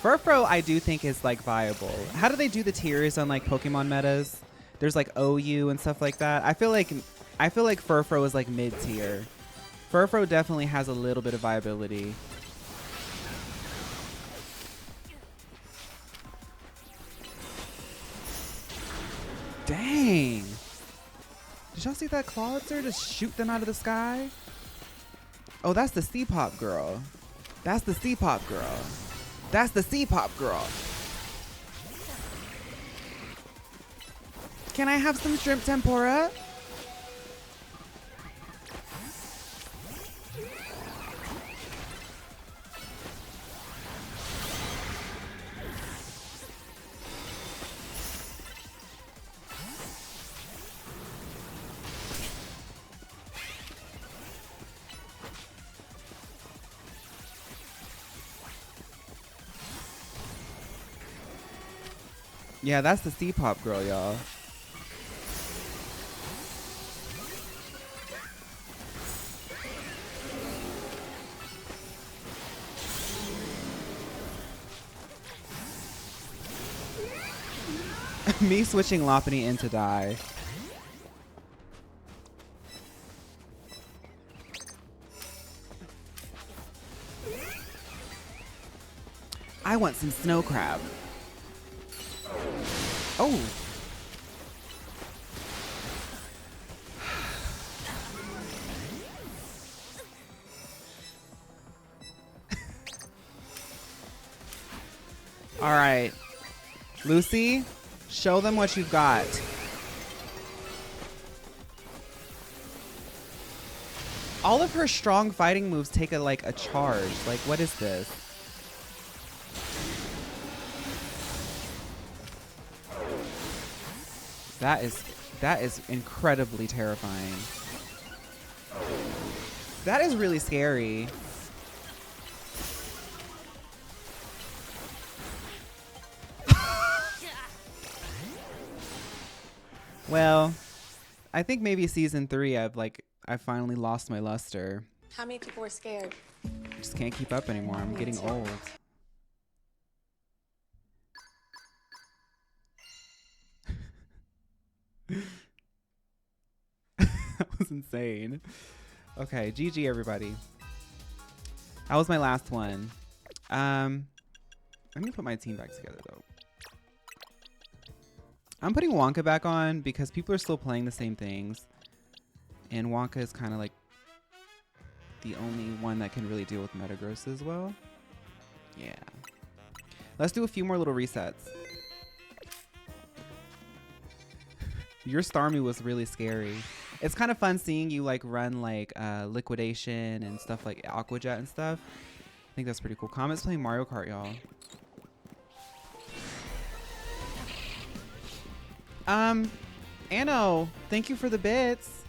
Furfrou I do think is like viable. How do they do the tiers on like Pokemon metas? There's like OU and stuff like that. I feel like Furfrou is like mid tier. Furfrou definitely has a little bit of viability. Did y'all see that Clawitzer just shoot them out of the sky? Oh, that's the C-pop girl. That's the C-pop girl. That's the C-pop girl. Can I have some shrimp tempura? Yeah, that's the C-pop girl, y'all. Me switching Lopunny into die. I want some snow crab. Oh. All right. Lucy, show them what you've got. All of her strong fighting moves take a charge. Like, what is this? That is incredibly terrifying. That is really scary. Well, I think maybe season 3 I finally lost my luster. How many people were scared? I just can't keep up anymore. I'm getting old. That was insane. Okay, GG everybody. That was my last one. I'm gonna put my team back together though. I'm putting Wonka back on because people are still playing the same things. And Wonka is kind of like the only one that can really deal with Metagross as well. Yeah. Let's do a few more little resets. Your Starmie was really scary. It's kind of fun seeing you run liquidation and stuff like Aqua Jet and stuff. I think that's pretty cool. Comet's playing Mario Kart, y'all. Anno, thank you for the bits.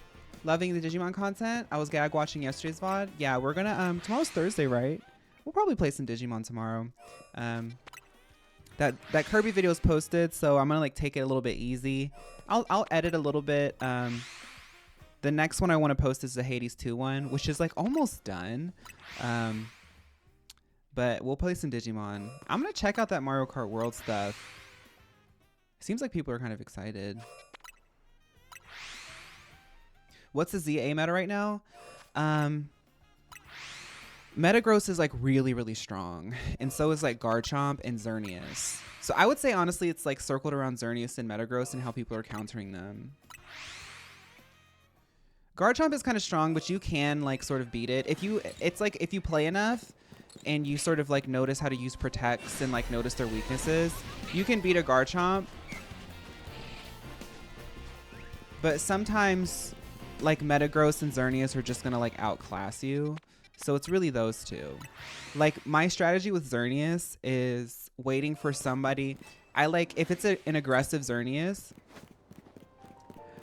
Loving the Digimon content. I was gag watching yesterday's VOD. Yeah, we're gonna tomorrow's Thursday, right? We'll probably play some Digimon tomorrow. That Kirby video is posted, so I'm gonna take it a little bit easy. I'll edit a little bit. The next one I want to post is the Hades 2 one, which is almost done. But we'll play some Digimon. I'm gonna check out that Mario Kart World stuff. Seems like people are kind of excited. What's the ZA meta right now? Metagross is really, really strong. And so is Garchomp and Xerneas. So I would say honestly it's circled around Xerneas and Metagross and how people are countering them. Garchomp is kind of strong, but you can sort of beat it. If you play enough and you sort of notice how to use protects and notice their weaknesses, you can beat a Garchomp. But sometimes Metagross and Xerneas are just gonna outclass you. So it's really those two. My strategy with Xerneas is waiting for somebody. If it's an aggressive Xerneas,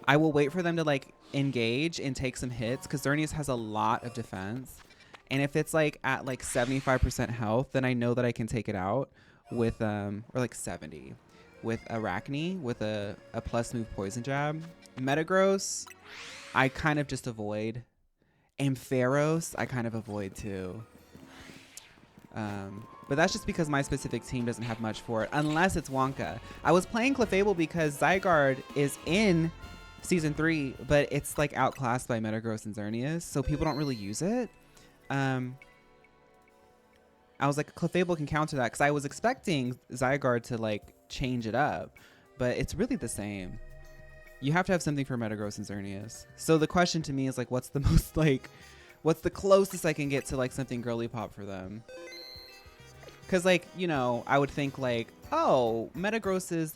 I will wait for them to engage and take some hits because Xerneas has a lot of defense. And if it's at 75% health, then I know that I can take it out with or 70 with Arachne with a plus move poison jab. Metagross, I kind of just avoid. Ampharos, I kind of avoid too. But that's just because my specific team doesn't have much for it, unless it's Wonka. I was playing Clefable because Zygarde is in Season 3, but it's outclassed by Metagross and Xerneas, so people don't really use it. I was Clefable can counter that because I was expecting Zygarde to change it up, but it's really the same. You have to have something for Metagross and Xerneas. So the question to me is like, what's the most like, what's the closest I can get to like something girly pop for them? Because like, you know, I would think like, oh, Metagross is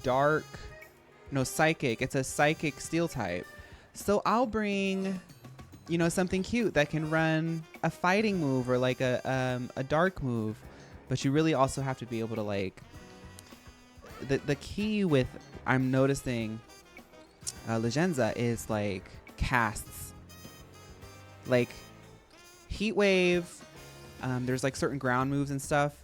dark, no, psychic. It's a psychic steel type. So I'll bring, you know, something cute that can run a fighting move or like a dark move. But you really also have to be able to like, the key with, I'm noticing Legendza is like casts. Like Heat Wave, there's like certain ground moves and stuff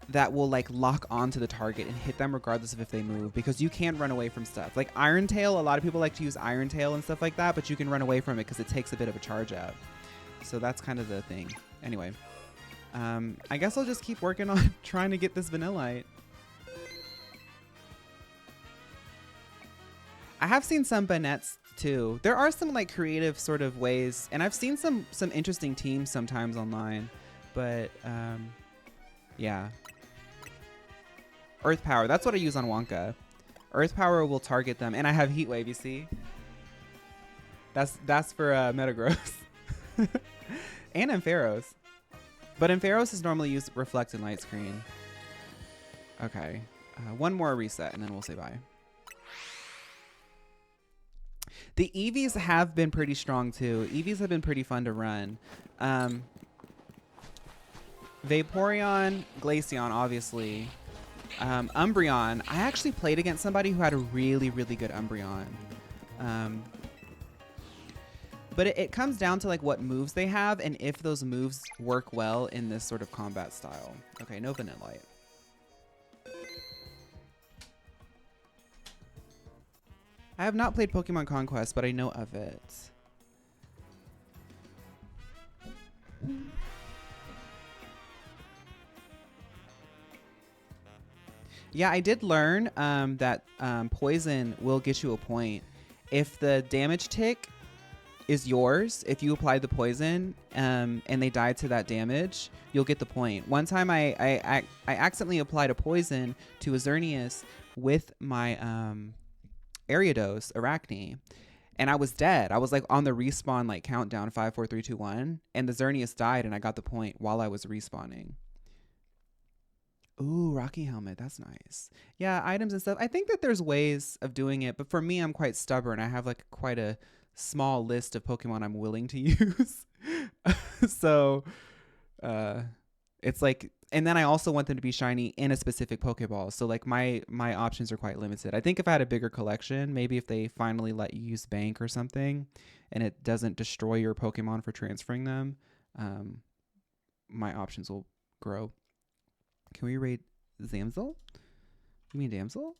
that will like lock onto the target and hit them regardless of if they move, because you can't run away from stuff. Like Iron Tail, a lot of people like to use Iron Tail and stuff like that, but you can run away from it because it takes a bit of a charge out. So that's kind of the thing. Anyway, I guess I'll just keep working on trying to get this Vanillite. I have seen some Bannettes too. There are some like creative sort of ways, and I've seen some interesting teams sometimes online, but yeah. Earth Power, that's what I use on Wonka. Earth Power will target them, and I have Heat Wave, you see? That's for Metagross. And Ampharos. But Ampharos is normally used Reflect and Light Screen. Okay. One more reset, and then we'll say bye. The Eevees have been pretty strong, too. Eevees have been pretty fun to run. Vaporeon, Glaceon, obviously. Umbreon. I actually played against somebody who had a really, really good Umbreon. But it comes down to like what moves they have and if those moves work well in this sort of combat style. Okay, no Vanillite. I have not played Pokemon Conquest, but I know of it. Yeah, I did learn that poison will get you a point. If the damage tick is yours, if you apply the poison and they die to that damage, you'll get the point. One time I accidentally applied a poison to a Xerneas with my Ariados, Arachne, and I was dead. I was like on the respawn like countdown 5, 4, 3, 2, 1, and the Xerneas died and I got the point while I was respawning. Ooh, Rocky Helmet. That's nice. Yeah, items and stuff. I think that there's ways of doing it, but for me, I'm quite stubborn. I have like quite a small list of Pokemon I'm willing to use. So, it's like, and then I also want them to be shiny in a specific Pokeball. So like my options are quite limited. I think if I had a bigger collection, maybe if they finally let you use Bank or something, and it doesn't destroy your Pokemon for transferring them, my options will grow. Can we rate Zamzil? You mean Damsel?